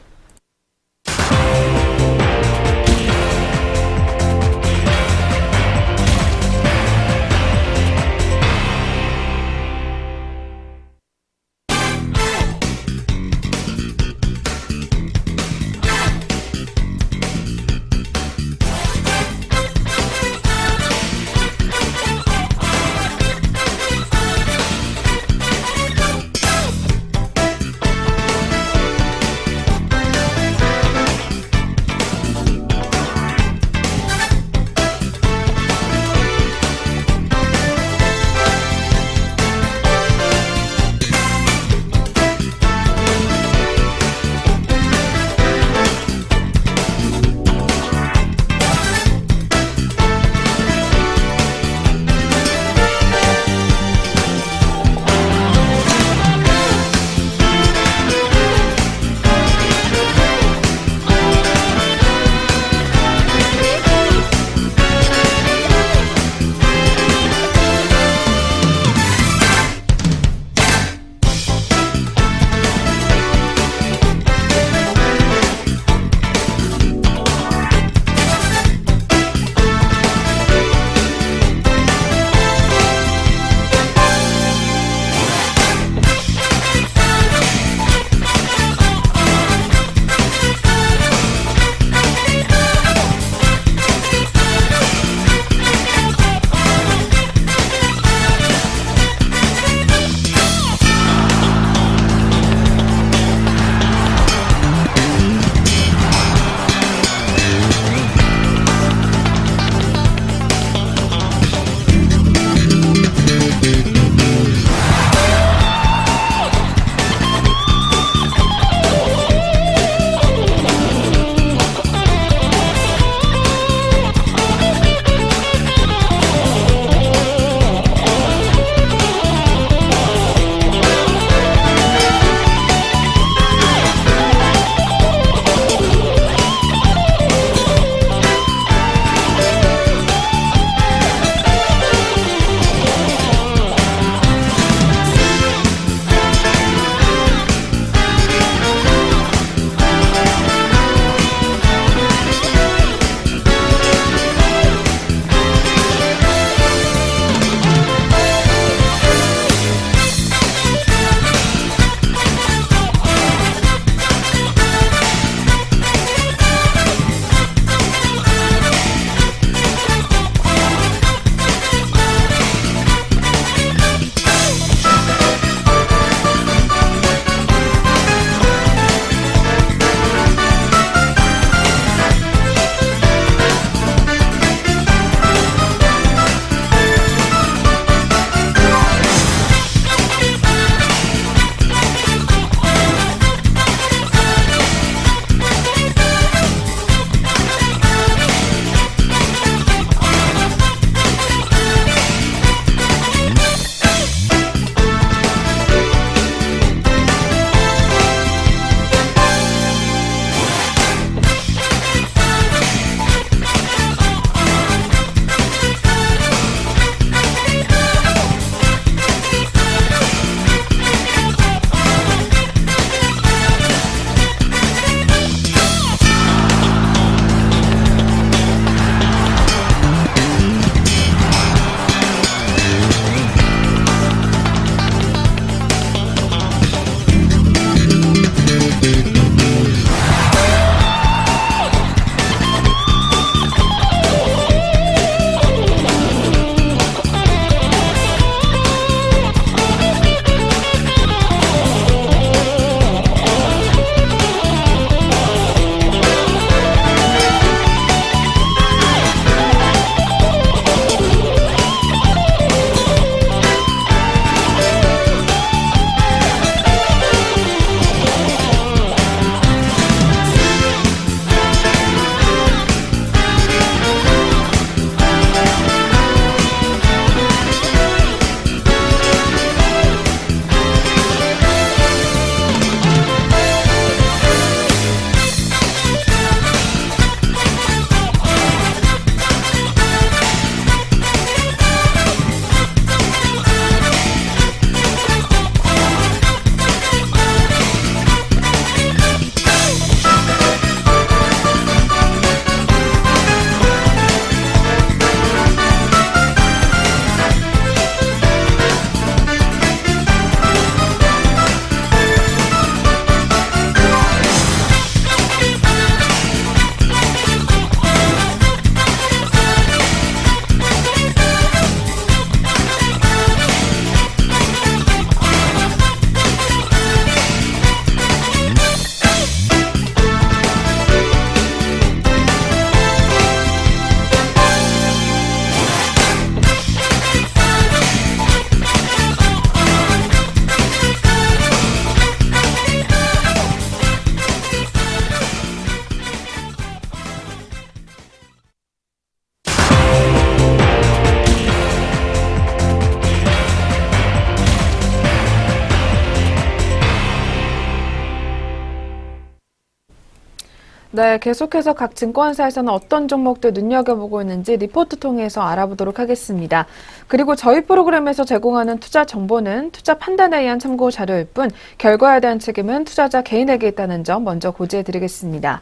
네, 계속해서 각 증권사에서는 어떤 종목들 눈여겨보고 있는지 리포트 통해서 알아보도록 하겠습니다. 그리고 저희 프로그램에서 제공하는 투자 정보는 투자 판단에 의한 참고 자료일 뿐 결과에 대한 책임은 투자자 개인에게 있다는 점 먼저 고지해드리겠습니다.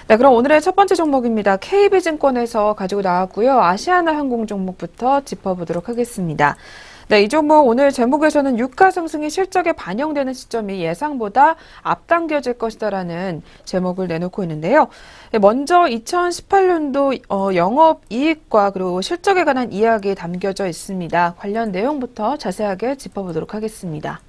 네, 그럼 오늘의 첫 번째 종목입니다. KB증권에서 가지고 나왔고요. 아시아나항공 종목부터 짚어보도록 하겠습니다. 네, 이 종목 오늘 제목에서는 유가 상승이 실적에 반영되는 시점이 예상보다 앞당겨질 것이다라는 제목을 내놓고 있는데요. 네, 먼저 2018년도 영업이익과 그리고 실적에 관한 이야기 담겨져 있습니다. 관련 내용부터 자세하게 짚어보도록 하겠습니다.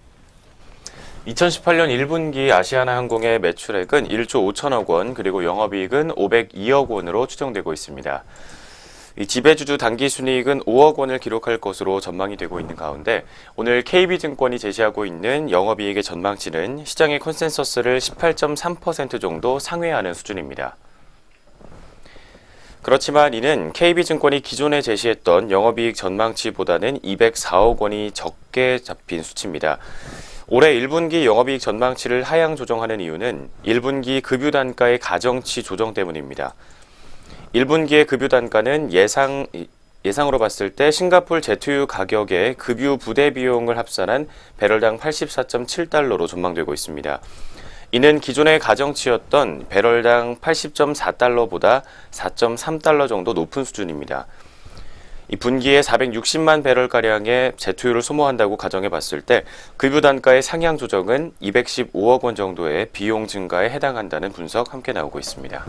2018년 1분기 아시아나항공의 매출액은 1조 5천억 원, 그리고 영업이익은 502억 원으로 추정되고 있습니다. 이 지배주주 당기순이익은 5억 원을 기록할 것으로 전망이 되고 있는 가운데 오늘 KB증권이 제시하고 있는 영업이익의 전망치는 시장의 컨센서스를 18.3% 정도 상회하는 수준입니다. 그렇지만 이는 KB증권이 기존에 제시했던 영업이익 전망치보다는 204억 원이 적게 잡힌 수치입니다. 올해 1분기 영업이익 전망치를 하향 조정하는 이유는 1분기 급유 단가의 가정치 조정 때문입니다. 1분기의 급유 단가는 예상으로 봤을 때 싱가포르 제트유 가격의 급유 부대 비용을 합산한 배럴당 84.7달러로 전망되고 있습니다. 이는 기존의 가정치였던 배럴당 80.4달러보다 4.3달러 정도 높은 수준입니다. 이 분기에 460만 배럴가량의 제트유를 소모한다고 가정해 봤을 때 급유 단가의 상향 조정은 215억 원 정도의 비용 증가에 해당한다는 분석 함께 나오고 있습니다.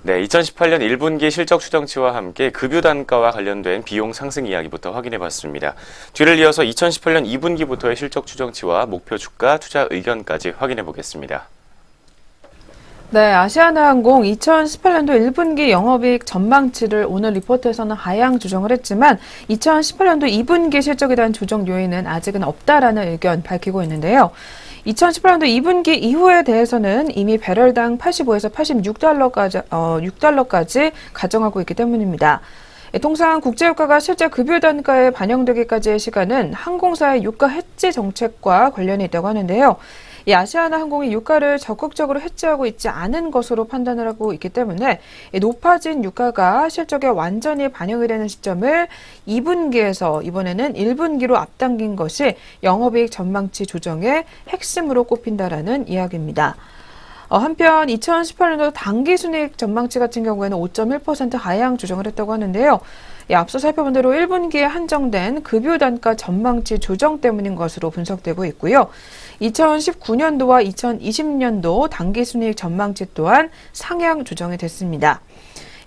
네, 2018년 1분기 실적 추정치와 함께 급유 단가와 관련된 비용 상승 이야기부터 확인해 봤습니다. 뒤를 이어서 2018년 2분기부터의 실적 추정치와 목표 주가, 투자 의견까지 확인해 보겠습니다. 네, 아시아나항공 2018년도 1분기 영업이익 전망치를 오늘 리포트에서는 하향 조정을 했지만 2018년도 2분기 실적에 대한 조정 요인은 아직은 없다라는 의견 밝히고 있는데요. 2018년도 2분기 이후에 대해서는 이미 배럴당 85에서 6달러까지 가정하고 있기 때문입니다. 통상 국제유가가 실제 급유 단가에 반영되기까지의 시간은 항공사의 유가 해지 정책과 관련이 있다고 하는데요. 이 아시아나항공이 유가를 적극적으로 해지하고 있지 않은 것으로 판단을 하고 있기 때문에 높아진 유가가 실적에 완전히 반영이 되는 시점을 2분기에서 이번에는 1분기로 앞당긴 것이 영업이익 전망치 조정의 핵심으로 꼽힌다라는 이야기입니다. 한편 2018년도 당기순이익 전망치 같은 경우에는 5.1% 하향 조정을 했다고 하는데요. 앞서 살펴본 대로 1분기에 한정된 급유 단가 전망치 조정 때문인 것으로 분석되고 있고요. 2019년도와 2020년도 당기순이익 전망치 또한 상향 조정이 됐습니다.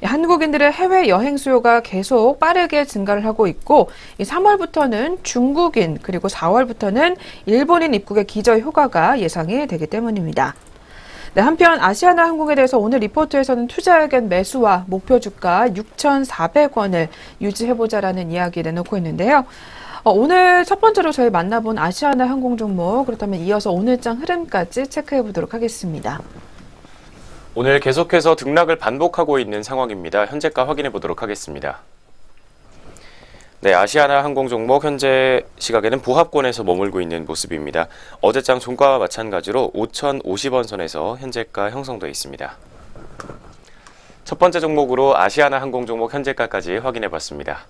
한국인들의 해외 여행 수요가 계속 빠르게 증가를 하고 있고 3월부터는 중국인 그리고 4월부터는 일본인 입국의 기저 효과가 예상이 되기 때문입니다. 네, 한편 아시아나항공에 대해서 오늘 리포트에서는 투자 의견 매수와 목표 주가 6,400원을 유지해보자라는 이야기 내놓고 있는데요. 오늘 첫 번째로 저희 만나본 아시아나항공 종목, 그렇다면 이어서 오늘장 흐름까지 체크해 보도록 하겠습니다. 오늘 계속해서 등락을 반복하고 있는 상황입니다. 현재가 확인해 보도록 하겠습니다. 네, 아시아나항공 종목 현재 시각에는 보합권에서 머물고 있는 모습입니다. 어제장 종가와 마찬가지로 5,050원 선에서 현재가 형성되어 있습니다. 첫 번째 종목으로 아시아나항공 종목 현재가까지 확인해 봤습니다.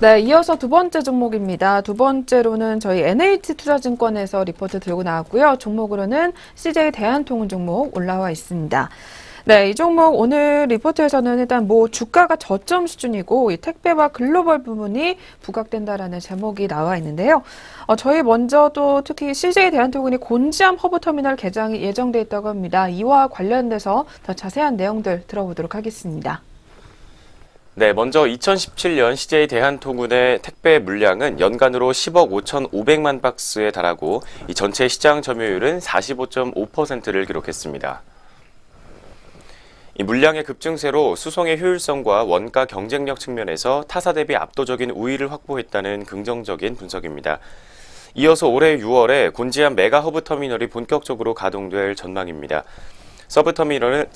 네, 이어서 두 번째 종목입니다. 두 번째로는 저희 NH투자증권에서 리포트 들고 나왔고요. 종목으로는 CJ 대한통운 종목 올라와 있습니다. 네, 이 종목 오늘 리포트에서는 일단 주가가 저점 수준이고 이 택배와 글로벌 부문이 부각된다라는 제목이 나와 있는데요. 저희 먼저 또 특히 CJ 대한통운이 곤지암 허브터미널 개장이 예정돼 있다고 합니다. 이와 관련돼서 더 자세한 내용들 들어보도록 하겠습니다. 네, 먼저 2017년 CJ 대한통운의 택배 물량은 연간으로 10억 5,500만 박스에 달하고 이 전체 시장 점유율은 45.5%를 기록했습니다. 이 물량의 급증세로 수송의 효율성과 원가 경쟁력 측면에서 타사 대비 압도적인 우위를 확보했다는 긍정적인 분석입니다. 이어서 올해 6월에 곤지암 메가 허브 터미널이 본격적으로 가동될 전망입니다. 서브터미널은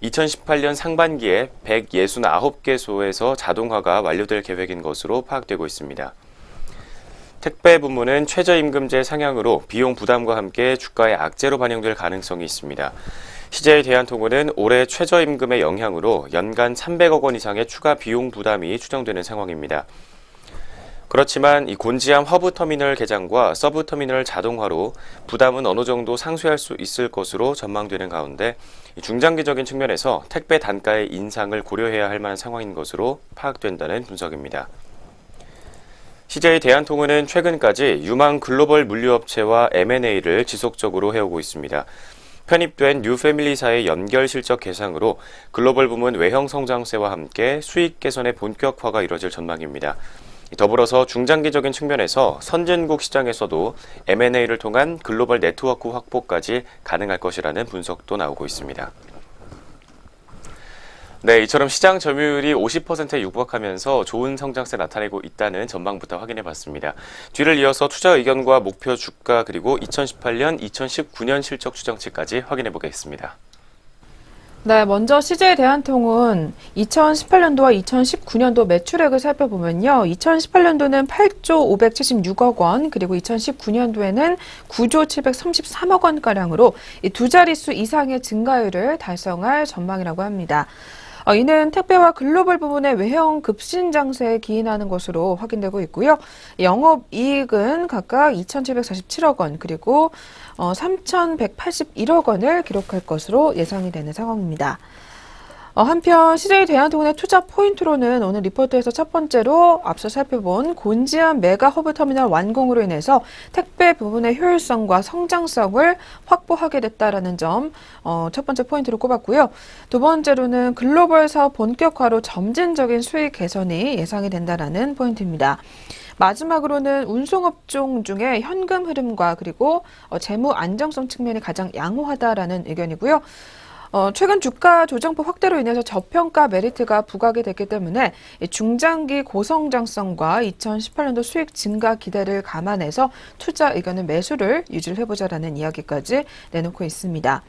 2018년 상반기에 169개소에서 자동화가 완료될 계획인 것으로 파악되고 있습니다. 택배 부문은 최저임금제 상향으로 비용 부담과 함께 주가의 악재로 반영될 가능성이 있습니다. CJ 대한통운은 올해 최저임금의 영향으로 연간 300억 원 이상의 추가 비용 부담이 추정되는 상황입니다. 그렇지만 이 곤지암 허브터미널 개장과 서브터미널 자동화로 부담은 어느 정도 상쇄할 수 있을 것으로 전망되는 가운데 중장기적인 측면에서 택배 단가의 인상을 고려해야 할 만한 상황인 것으로 파악된다는 분석입니다. CJ 대한통운은 최근까지 유망 글로벌 물류업체와 M&A를 지속적으로 해오고 있습니다. 편입된 뉴패밀리사의 연결 실적 개상으로 글로벌 부문 외형 성장세와 함께 수익 개선의 본격화가 이뤄질 전망입니다. 더불어서 중장기적인 측면에서 선진국 시장에서도 M&A를 통한 글로벌 네트워크 확보까지 가능할 것이라는 분석도 나오고 있습니다. 네, 이처럼 시장 점유율이 50%에 육박하면서 좋은 성장세 나타내고 있다는 전망부터 확인해 봤습니다. 뒤를 이어서 투자 의견과 목표 주가 그리고 2018년, 2019년 실적 추정치까지 확인해 보겠습니다. 네, 먼저 CJ 대한통운 2018년도와 2019년도 매출액을 살펴보면요. 2018년도는 8조 576억 원, 그리고 2019년도에는 9조 733억 원가량으로 이 두 자릿수 이상의 증가율을 달성할 전망이라고 합니다. 이는 택배와 글로벌 부문의 외형 급신 장세에 기인하는 것으로 확인되고 있고요. 영업이익은 각각 2,747억 원, 그리고 3,181억 원을 기록할 것으로 예상이 되는 상황입니다. 한편 CJ 대한통운의 투자 포인트로는 오늘 리포트에서 첫 번째로 앞서 살펴본 곤지암 메가 허브 터미널 완공으로 인해서 택배 부분의 효율성과 성장성을 확보하게 됐다라는 점 첫 번째 포인트로 꼽았고요. 두 번째로는 글로벌 사업 본격화로 점진적인 수익 개선이 예상이 된다라는 포인트입니다. 마지막으로는 운송업종 중에 현금 흐름과 그리고 재무 안정성 측면이 가장 양호하다라는 의견이고요. 최근 주가 조정폭 확대로 인해서 저평가 메리트가 부각이 됐기 때문에 중장기 고성장성과 2018년도 수익 증가 기대를 감안해서 투자 의견은 매수를 유지를 해보자라는 이야기까지 내놓고 있습니다.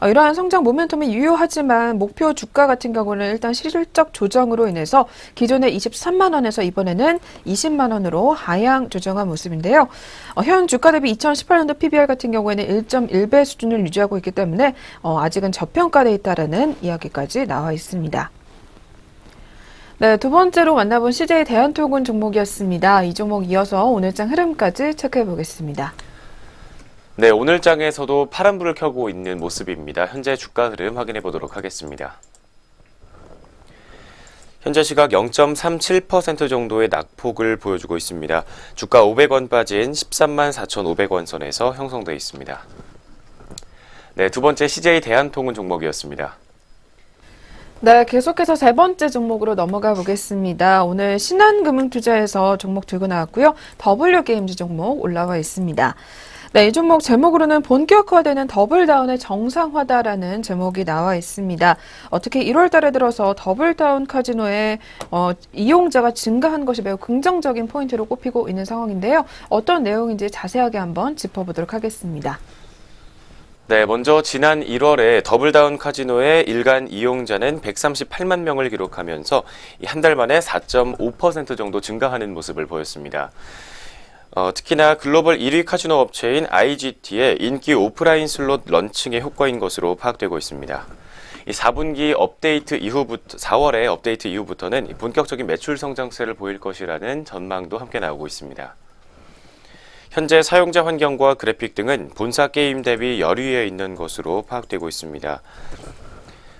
이러한 성장 모멘텀이 유효하지만 목표 주가 같은 경우는 일단 실질적 조정으로 인해서 기존의 23만 원에서 이번에는 20만 원으로 하향 조정한 모습인데요. 현 주가 대비 2018년도 PBR 같은 경우에는 1.1배 수준을 유지하고 있기 때문에 아직은 저평가되어 있다는 이야기까지 나와 있습니다. 네, 두 번째로 만나본 CJ 대한통운 종목이었습니다. 이 종목 이어서 오늘장 흐름까지 체크해 보겠습니다. 네, 오늘 장에서도 파란불을 켜고 있는 모습입니다. 현재 주가 흐름 확인해 보도록 하겠습니다. 현재 시각 0.37% 정도의 낙폭을 보여주고 있습니다. 주가 500원 빠진 13만 4,500원 선에서 형성되어 있습니다. 네, 두 번째 CJ 대한통운 종목이었습니다. 네, 계속해서 세 번째 종목으로 넘어가 보겠습니다. 오늘 신한금융투자에서 종목 들고 나왔고요. W게임즈 종목 올라와 있습니다. 네, 이 종목 제목으로는 본격화되는 더블다운의 정상화다라는 제목이 나와 있습니다. 특히 1월 달에 들어서 더블다운 카지노의 이용자가 증가한 것이 매우 긍정적인 포인트로 꼽히고 있는 상황인데요. 어떤 내용인지 자세하게 한번 짚어보도록 하겠습니다. 네, 먼저 지난 1월에 더블다운 카지노의 일간 이용자는 138만 명을 기록하면서 한 달 만에 4.5% 정도 증가하는 모습을 보였습니다. 특히나 글로벌 1위 카지노 업체인 IGT의 인기 오프라인 슬롯 런칭의 효과인 것으로 파악되고 있습니다. 이 4분기 업데이트 이후부터 4월의 업데이트 이후부터는 본격적인 매출 성장세를 보일 것이라는 전망도 함께 나오고 있습니다. 현재 사용자 환경과 그래픽 등은 본사 게임 대비 열위에 있는 것으로 파악되고 있습니다.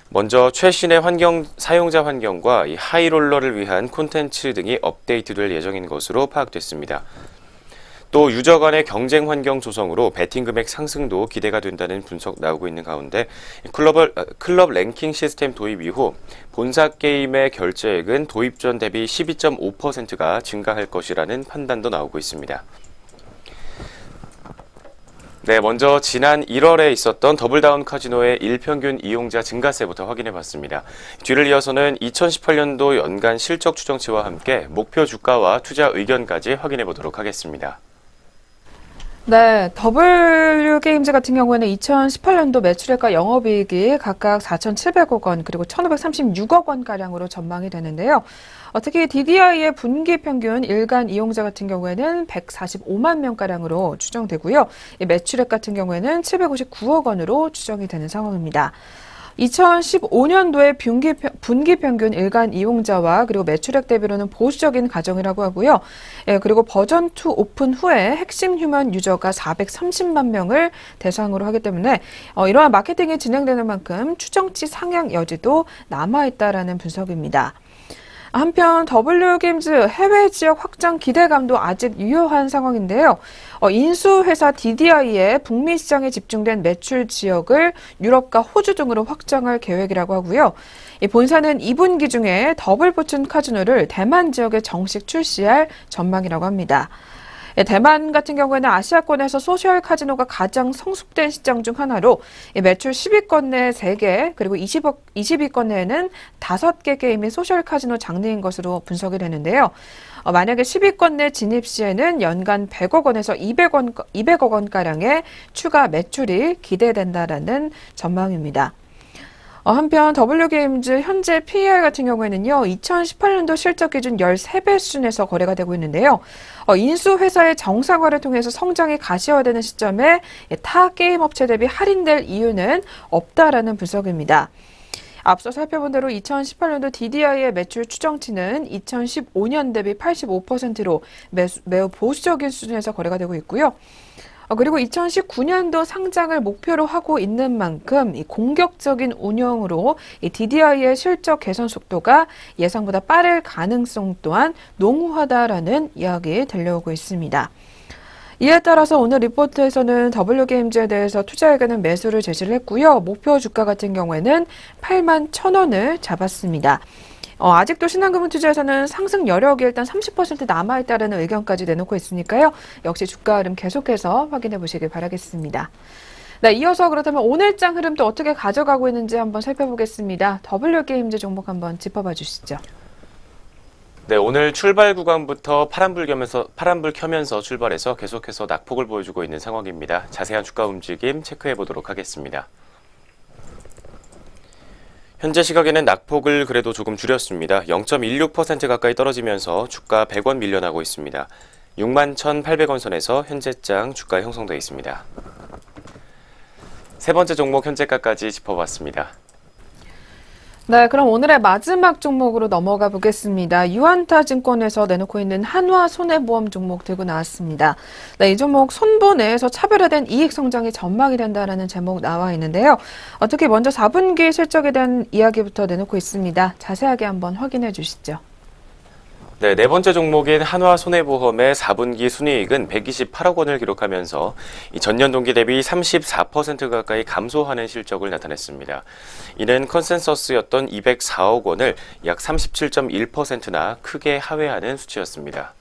먼저 최신의 사용자 환경과 이 하이롤러를 위한 콘텐츠 등이 업데이트될 예정인 것으로 파악됐습니다. 또 유저 간의 경쟁 환경 조성으로 베팅 금액 상승도 기대가 된다는 분석 나오고 있는 가운데 클럽 랭킹 시스템 도입 이후 본사 게임의 결제액은 도입 전 대비 12.5%가 증가할 것이라는 판단도 나오고 있습니다. 네, 먼저 지난 1월에 있었던 더블다운 카지노의 일평균 이용자 증가세부터 확인해 봤습니다. 뒤를 이어서는 2018년도 연간 실적 추정치와 함께 목표 주가와 투자 의견까지 확인해 보도록 하겠습니다. 네, W게임즈 같은 경우에는 2018년도 매출액과 영업이익이 각각 4,700억 원 그리고 1,536억 원가량으로 전망이 되는데요. 특히 DDI의 분기 평균 일간 이용자 같은 경우에는 145만 명가량으로 추정되고요. 이 매출액 같은 경우에는 759억 원으로 추정이 되는 상황입니다. 2015년도에 분기 평균 일간 이용자와 그리고 매출액 대비로는 보수적인 가정이라고 하고요. 그리고 버전 2 오픈 후에 핵심 휴먼 유저가 430만 명을 대상으로 하기 때문에 이러한 마케팅이 진행되는 만큼 추정치 상향 여지도 남아있다라는 분석입니다. 한편 W게임즈 해외 지역 확장 기대감도 아직 유효한 상황인데요. 인수회사 DDI의 북미 시장에 집중된 매출 지역을 유럽과 호주 등으로 확장할 계획이라고 하고요. 이 본사는 2분기 중에 더블포춘 카지노를 대만 지역에 정식 출시할 전망이라고 합니다. 대만 같은 경우에는 아시아권에서 소셜 카지노가 가장 성숙된 시장 중 하나로 매출 10위권 내 3개, 그리고 20위권 내에는 5개 게임이 소셜 카지노 장르인 것으로 분석이 되는데요. 만약에 10위권 내 진입 시에는 연간 100억 원에서 200억 원가량의 추가 매출이 기대된다라는 전망입니다. 한편 W게임즈 현재 PER 같은 경우에는요, 2018년도 실적 기준 13배 수준에서 거래가 되고 있는데요. 인수회사의 정상화를 통해서 성장이 가시화되는 시점에 타 게임 업체 대비 할인될 이유는 없다라는 분석입니다. 앞서 살펴본 대로 2018년도 DDI의 매출 추정치는 2015년 대비 85%로 매우 보수적인 수준에서 거래가 되고 있고요. 그리고 2019년도 상장을 목표로 하고 있는 만큼 이 공격적인 운영으로 이 DDI의 실적 개선 속도가 예상보다 빠를 가능성 또한 농후하다라는 이야기 들려오고 있습니다. 이에 따라서 오늘 리포트에서는 W게임즈에 대해서 투자에게는 매수를 제시를 했고요. 목표 주가 같은 경우에는 8만 1,000원을 잡았습니다. 아직도 신한금융투자에서는 상승 여력이 일단 30% 남아있다는 의견까지 내놓고 있으니까요. 역시 주가 흐름 계속해서 확인해 보시길 바라겠습니다. 네, 이어서 그렇다면 오늘장 흐름 또 어떻게 가져가고 있는지 한번 살펴보겠습니다. W게임즈 종목 한번 짚어봐 주시죠. 네, 오늘 출발 구간부터 파란불 켜면서 출발해서 계속해서 낙폭을 보여주고 있는 상황입니다. 자세한 주가 움직임 체크해 보도록 하겠습니다. 현재 시각에는 낙폭을 그래도 조금 줄였습니다. 0.16% 가까이 떨어지면서 주가 100원 밀려나고 있습니다. 61,800원 선에서 현재장 주가 형성되어 있습니다. 세 번째 종목 현재가까지 짚어봤습니다. 네, 그럼 오늘의 마지막 종목으로 넘어가 보겠습니다. 유안타증권에서 내놓고 있는 한화손해보험 종목 들고 나왔습니다. 네, 이 종목 손보 내에서 차별화된 이익 성장이 전망이 된다라는 제목 나와 있는데요. 특히 먼저 4분기 실적에 대한 이야기부터 내놓고 있습니다. 자세하게 한번 확인해 주시죠. 네, 네 번째 종목인 한화손해보험의 4분기 순이익은 128억 원을 기록하면서 전년 동기 대비 34% 가까이 감소하는 실적을 나타냈습니다. 이는 컨센서스였던 204억 원을 약 37.1%나 크게 하회하는 수치였습니다.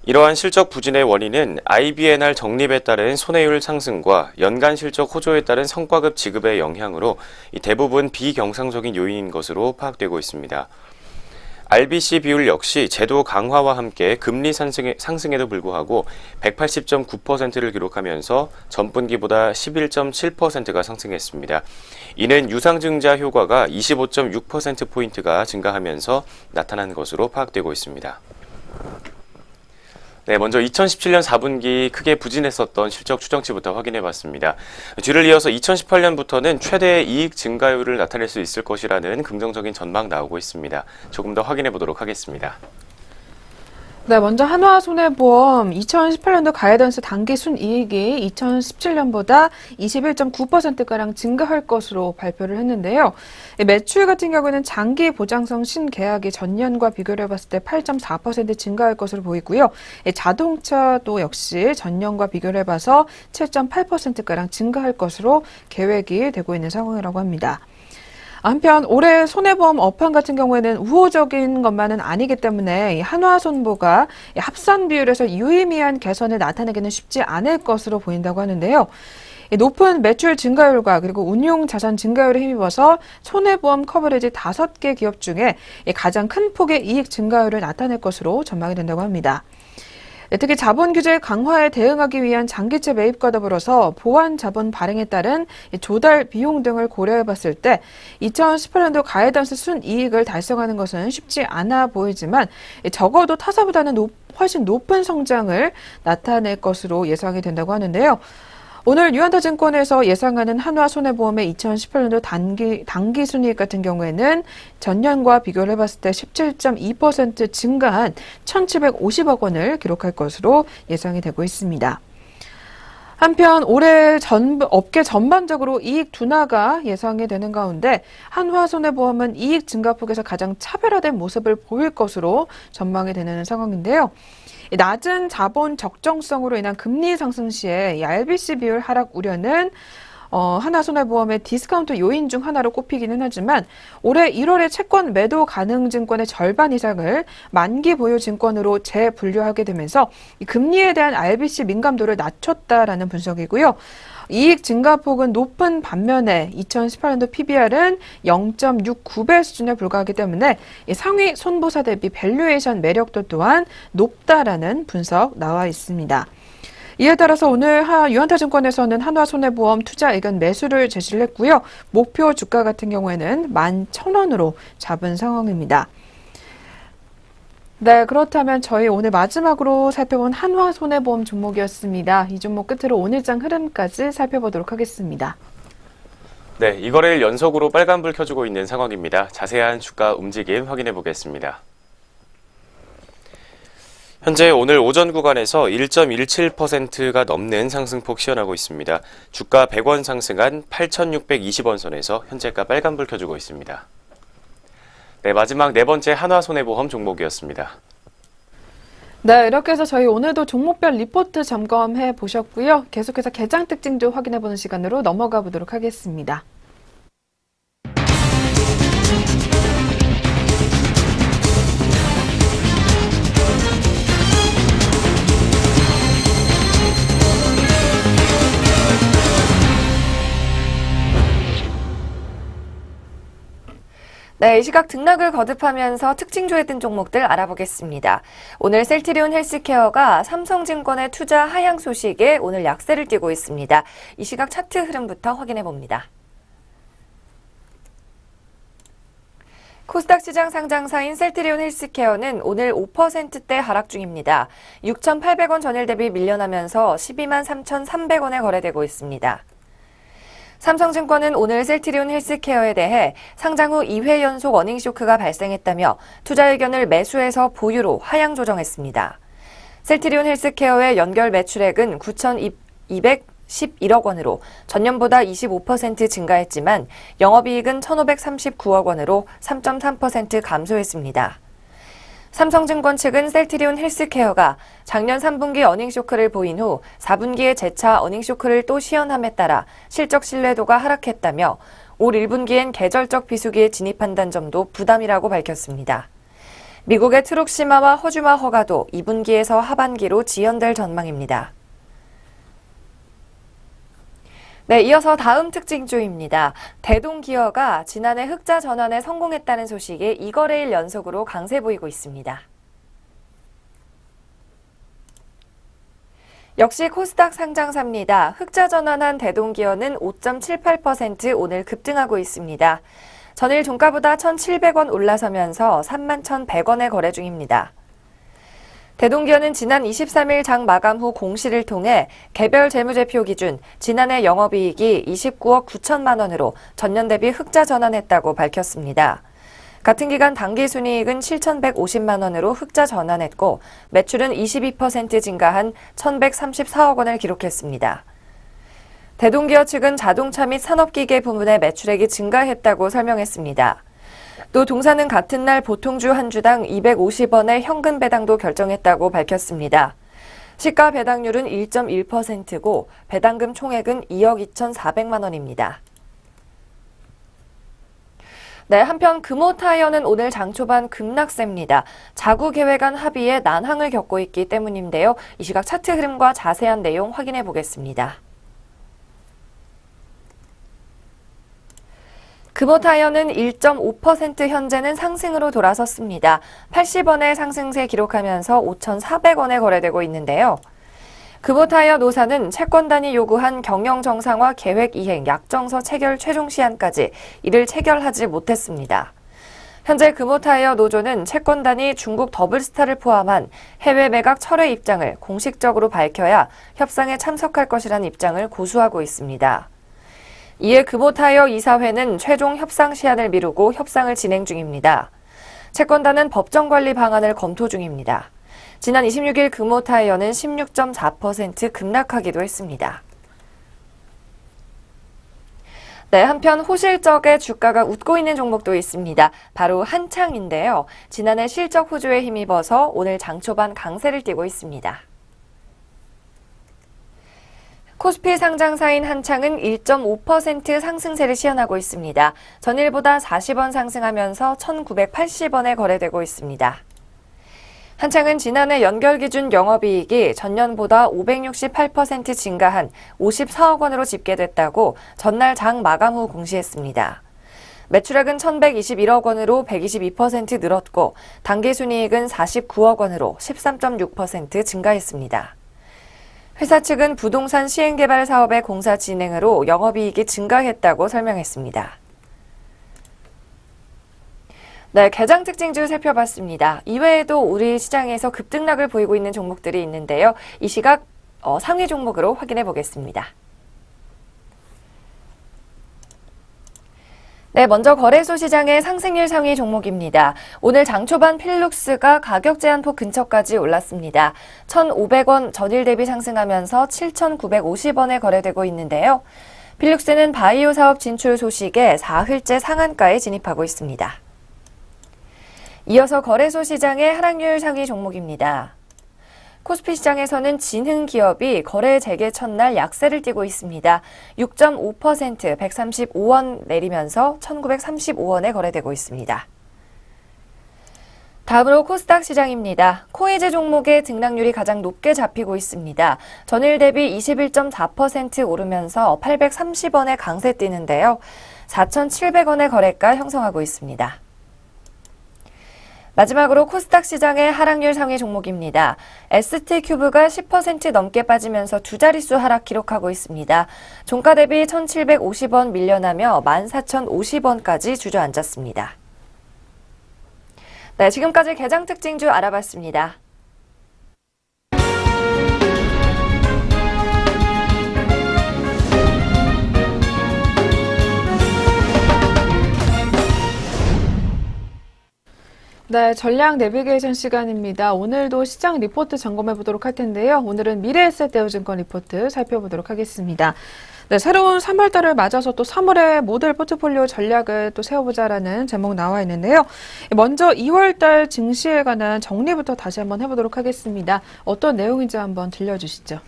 이러한 실적 부진의 원인은 IBNR 적립에 따른 손해율 상승과 연간 실적 호조에 따른 성과급 지급의 영향으로 대부분 비경상적인 요인인 것으로 파악되고 있습니다. RBC 비율 역시 제도 강화와 함께 금리 상승에도 불구하고 180.9%를 기록하면서 전분기보다 11.7%가 상승했습니다. 이는 유상증자 효과가 25.6%포인트가 증가하면서 나타난 것으로 파악되고 있습니다. 네, 먼저 2017년 4분기 크게 부진했었던 실적 추정치부터 확인해봤습니다. 뒤를 이어서 2018년부터는 최대 이익 증가율을 나타낼 수 있을 것이라는 긍정적인 전망 나오고 있습니다. 조금 더 확인해보도록 하겠습니다. 네, 먼저 한화손해보험 2018년도 가이던스 당기 순이익이 2017년보다 21.9%가량 증가할 것으로 발표를 했는데요. 매출 같은 경우는 장기 보장성 신계약이 전년과 비교를 해봤을 때 8.4% 증가할 것으로 보이고요. 자동차도 역시 전년과 비교를 해봐서 7.8%가량 증가할 것으로 계획이 되고 있는 상황이라고 합니다. 한편 올해 손해보험 업황 같은 경우에는 우호적인 것만은 아니기 때문에 한화손보가 합산 비율에서 유의미한 개선을 나타내기는 쉽지 않을 것으로 보인다고 하는데요. 높은 매출 증가율과 그리고 운용 자산 증가율에 힘입어서 손해보험 커버리지 5개 기업 중에 가장 큰 폭의 이익 증가율을 나타낼 것으로 전망이 된다고 합니다. 특히 자본 규제 강화에 대응하기 위한 장기채 매입과 더불어서 보완 자본 발행에 따른 조달 비용 등을 고려해 봤을 때 2018년도 가이던스 순이익을 달성하는 것은 쉽지 않아 보이지만 적어도 타사보다는 훨씬 높은 성장을 나타낼 것으로 예상이 된다고 하는데요. 오늘 유한타증권에서 예상하는 한화손해보험의 2018년도 단기 순이익 같은 경우에는 전년과 비교를 해봤을 때 17.2% 증가한 1,750억 원을 기록할 것으로 예상이 되고 있습니다. 한편 올해 업계 전반적으로 이익 둔화가 예상이 되는 가운데 한화손해보험은 이익 증가폭에서 가장 차별화된 모습을 보일 것으로 전망이 되는 상황인데요. 낮은 자본 적정성으로 인한 금리 상승 시에 RBC 비율 하락 우려는 하나손해보험의 디스카운트 요인 중 하나로 꼽히기는 하지만 올해 1월에 채권 매도 가능 증권의 절반 이상을 만기 보유 증권으로 재분류하게 되면서 금리에 대한 RBC 민감도를 낮췄다라는 분석이고요. 이익 증가폭은 높은 반면에 2018년도 PBR은 0.69배 수준에 불과하기 때문에 상위 손보사 대비 밸류에이션 매력도 또한 높다라는 분석 나와 있습니다. 이에 따라서 오늘 유한타증권에서는 한화손해보험 투자 의견 매수를 제시를 했고요. 목표 주가 같은 경우에는 11,000원으로 잡은 상황입니다. 네, 그렇다면 저희 오늘 마지막으로 살펴본 한화손해보험 종목이었습니다. 이 종목 끝으로 오늘장 흐름까지 살펴보도록 하겠습니다. 네, 이 거래일 연속으로 빨간불 켜주고 있는 상황입니다. 자세한 주가 움직임 확인해 보겠습니다. 현재 오늘 오전 구간에서 1.17%가 넘는 상승폭 시현하고 있습니다. 주가 100원 상승한 8,620원 선에서 현재가 빨간불 켜주고 있습니다. 네, 마지막 네 번째 한화손해보험 종목이었습니다. 네, 이렇게 해서 저희 오늘도 종목별 리포트 점검해 보셨고요. 계속해서 개장 특징도 확인해 보는 시간으로 넘어가 보도록 하겠습니다. 네, 이 시각 등락을 거듭하면서 특징조에 든 종목들 알아보겠습니다. 오늘 셀트리온 헬스케어가 삼성증권의 투자 하향 소식에 오늘 약세를 띠고 있습니다. 이 시각 차트 흐름부터 확인해 봅니다. 코스닥 시장 상장사인 셀트리온 헬스케어는 오늘 5%대 하락 중입니다. 6,800원 전일 대비 밀려나면서 12만 3,300원에 거래되고 있습니다. 삼성증권은 오늘 셀트리온 헬스케어에 대해 상장 후 2회 연속 어닝쇼크가 발생했다며 투자 의견을 매수해서 보유로 하향 조정했습니다. 셀트리온 헬스케어의 연결 매출액은 9,211억 원으로 전년보다 25% 증가했지만 영업이익은 1,539억 원으로 3.3% 감소했습니다. 삼성증권 측은 셀트리온 헬스케어가 작년 3분기 어닝쇼크를 보인 후 4분기에 재차 어닝쇼크를 또 시현함에 따라 실적 신뢰도가 하락했다며 올 1분기엔 계절적 비수기에 진입한다는 점도 부담이라고 밝혔습니다. 미국의 트룩시마와 허주마 허가도 2분기에서 하반기로 지연될 전망입니다. 네, 이어서 다음 특징주입니다. 대동기어가 지난해 흑자 전환에 성공했다는 소식에 이거래일 연속으로 강세 보이고 있습니다. 역시 코스닥 상장사입니다. 흑자 전환한 대동기어는 5.78% 오늘 급등하고 있습니다. 전일 종가보다 1,700원 올라서면서 31,100원에 거래 중입니다. 대동기어는 지난 23일 장 마감 후 공시를 통해 개별 재무제표 기준 지난해 영업이익이 29억 9천만 원으로 전년 대비 흑자 전환했다고 밝혔습니다. 같은 기간 당기순이익은 7,150만 원으로 흑자 전환했고 매출은 22% 증가한 1,134억 원을 기록했습니다. 대동기어 측은 자동차 및 산업기계 부문의 매출액이 증가했다고 설명했습니다. 또 동사는 같은 날 보통주 한 주당 250원의 현금 배당도 결정했다고 밝혔습니다. 시가 배당률은 1.1%고 배당금 총액은 2억 2,400만 원입니다. 네, 한편 금호타이어는 오늘 장 초반 급락세입니다. 자구 계획 안 합의에 난항을 겪고 있기 때문인데요. 이 시각 차트 흐름과 자세한 내용 확인해 보겠습니다. 금호타이어는 1.5% 현재는 상승으로 돌아섰습니다. 80원의 상승세 기록하면서 5,400원에 거래되고 있는데요. 금호타이어 노사는 채권단이 요구한 경영 정상화 계획 이행 약정서 체결 최종 시한까지 이를 체결하지 못했습니다. 현재 금호타이어 노조는 채권단이 중국 더블스타를 포함한 해외 매각 철회 입장을 공식적으로 밝혀야 협상에 참석할 것이라는 입장을 고수하고 있습니다. 이에 금호타이어 이사회는 최종 협상 시한을 미루고 협상을 진행 중입니다. 채권단은 법정관리 방안을 검토 중입니다. 지난 26일 금호타이어는 16.4% 급락하기도 했습니다. 네, 한편 호실적에 주가가 웃고 있는 종목도 있습니다. 바로 한창인데요. 지난해 실적 호조에 힘입어서 오늘 장 초반 강세를 띠고 있습니다. 코스피 상장사인 한창은 1.5% 상승세를 시현하고 있습니다. 전일보다 40원 상승하면서 1,980원에 거래되고 있습니다. 한창은 지난해 연결 기준 영업이익이 전년보다 568% 증가한 54억 원으로 집계됐다고 전날 장 마감 후 공시했습니다. 매출액은 1,121억 원으로 122% 늘었고 당기순이익은 49억 원으로 13.6% 증가했습니다. 회사 측은 부동산 시행개발 사업의 공사 진행으로 영업이익이 증가했다고 설명했습니다. 네, 개장 특징주 살펴봤습니다. 이외에도 우리 시장에서 급등락을 보이고 있는 종목들이 있는데요. 이 시각 상위 종목으로 확인해 보겠습니다. 네, 먼저 거래소 시장의 상승률 상위 종목입니다. 오늘 장 초반 필룩스가 가격 제한폭 근처까지 올랐습니다. 1,500원 전일 대비 상승하면서 7,950원에 거래되고 있는데요. 필룩스는 바이오 사업 진출 소식에 사흘째 상한가에 진입하고 있습니다. 이어서 거래소 시장의 하락률 상위 종목입니다. 코스피 시장에서는 진흥기업이 거래 재개 첫날 약세를 띠고 있습니다. 6.5% 135원 내리면서 1,935원에 거래되고 있습니다. 다음으로 코스닥 시장입니다. 코이즈 종목의 등락률이 가장 높게 잡히고 있습니다. 전일 대비 21.4% 오르면서 830원에 강세 뛰는데요. 4,700원의 거래가 형성하고 있습니다. 마지막으로 코스닥 시장의 하락률 상위 종목입니다. ST큐브가 10% 넘게 빠지면서 두 자릿수 하락 기록하고 있습니다. 종가 대비 1,750원 밀려나며 14,050원까지 주저앉았습니다. 네, 지금까지 개장 특징주 알아봤습니다. 네, 전략 내비게이션 시간입니다. 오늘도 시장 리포트 점검해 보도록 할 텐데요. 오늘은 미래에셋대우증권 리포트 살펴보도록 하겠습니다. 네, 새로운 3월달을 맞아서 또 3월의 모델 포트폴리오 전략을 또 세워보자라는 제목 나와 있는데요. 먼저 2월달 증시에 관한 정리부터 다시 한번 해보도록 하겠습니다. 어떤 내용인지 한번 들려주시죠.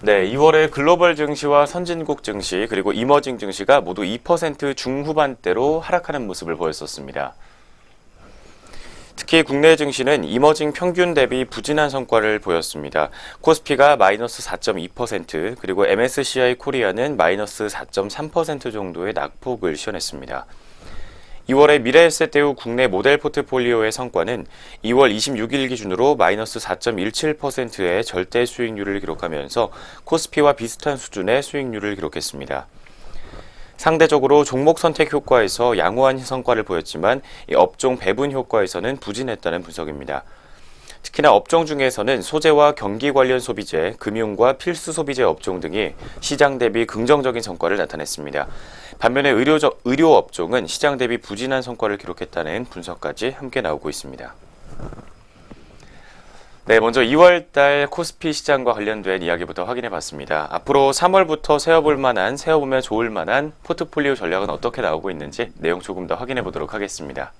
네, 2월에 글로벌 증시와 선진국 증시 그리고 이머징 증시가 모두 2% 중후반대로 하락하는 모습을 보였었습니다. 특히 국내 증시는 이머징 평균 대비 부진한 성과를 보였습니다. 코스피가 마이너스 4.2%, 그리고 MSCI 코리아는 마이너스 4.3% 정도의 낙폭을 시현했습니다. 2월에 미래에셋대우 국내 모델 포트폴리오의 성과는 2월 26일 기준으로 마이너스 4.17%의 절대 수익률을 기록하면서 코스피와 비슷한 수준의 수익률을 기록했습니다. 상대적으로 종목 선택 효과에서 양호한 성과를 보였지만 이 업종 배분 효과에서는 부진했다는 분석입니다. 특히나 업종 중에서는 소재와 경기 관련 소비재, 금융과 필수 소비재 업종 등이 시장 대비 긍정적인 성과를 나타냈습니다. 반면에 의료 업종은 시장 대비 부진한 성과를 기록했다는 분석까지 함께 나오고 있습니다. 네, 먼저 2월달 코스피 시장과 관련된 이야기부터 확인해 봤습니다. 앞으로 3월부터 세워보면 좋을 만한 포트폴리오 전략은 어떻게 나오고 있는지 내용 조금 더 확인해 보도록 하겠습니다.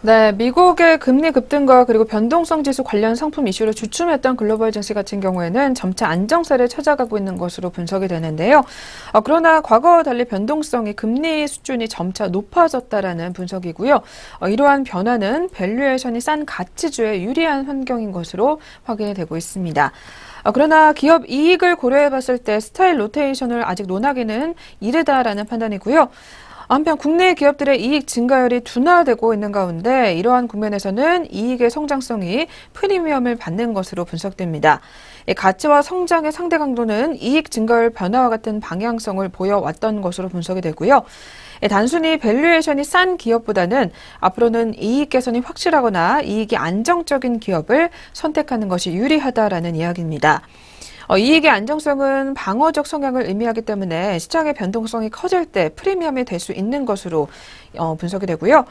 네, 미국의 금리 급등과 그리고 변동성 지수 관련 상품 이슈를 주춤했던 글로벌 증시 같은 경우에는 점차 안정세를 찾아가고 있는 것으로 분석이 되는데요. 그러나 과거와 달리 변동성이 금리 수준이 점차 높아졌다라는 분석이고요. 이러한 변화는 밸류에이션이 싼 가치주에 유리한 환경인 것으로 확인이 되고 있습니다. 그러나 기업 이익을 고려해 봤을 때 스타일 로테이션을 아직 논하기는 이르다라는 판단이고요. 한편 국내 기업들의 이익 증가율이 둔화되고 있는 가운데 이러한 국면에서는 이익의 성장성이 프리미엄을 받는 것으로 분석됩니다. 가치와 성장의 상대 강도는 이익 증가율 변화와 같은 방향성을 보여왔던 것으로 분석이 되고요. 단순히 밸류에이션이 싼 기업보다는 앞으로는 이익 개선이 확실하거나 이익이 안정적인 기업을 선택하는 것이 유리하다라는 이야기입니다. 이익의 안정성은 방어적 성향을 의미하기 때문에 시장의 변동성이 커질 때 프리미엄이 될 수 있는 것으로 분석이 되고요.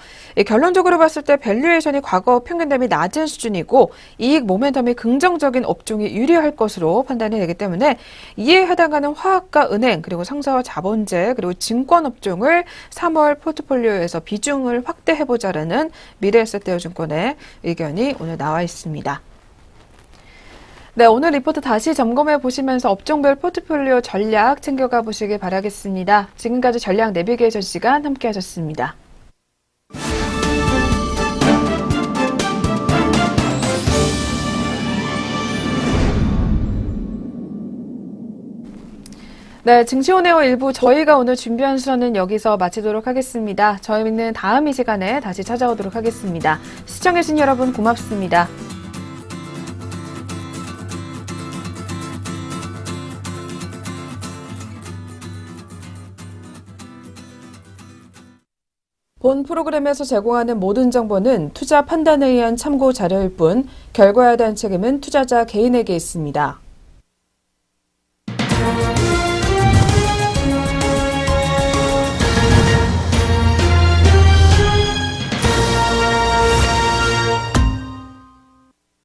결론적으로 봤을 때 밸류에이션이 과거 평균 대비 낮은 수준이고 이익 모멘텀이 긍정적인 업종이 유리할 것으로 판단이 되기 때문에 이에 해당하는 화학과 은행 그리고 상사와 자본재 그리고 증권 업종을 3월 포트폴리오에서 비중을 확대해보자라는 미래에셋대여증권의 의견이 오늘 나와 있습니다. 네, 오늘 리포트 다시 점검해 보시면서 업종별 포트폴리오 전략 챙겨가 보시길 바라겠습니다. 지금까지 전략 내비게이션 시간 함께 하셨습니다. 네, 증시온에어 일부 저희가 오늘 준비한 수는 여기서 마치도록 하겠습니다. 저희는 다음 이 시간에 다시 찾아오도록 하겠습니다. 시청해주신 여러분 고맙습니다. 본 프로그램에서 제공하는 모든 정보는 투자 판단에 의한 참고 자료일 뿐 결과에 대한 책임은 투자자 개인에게 있습니다.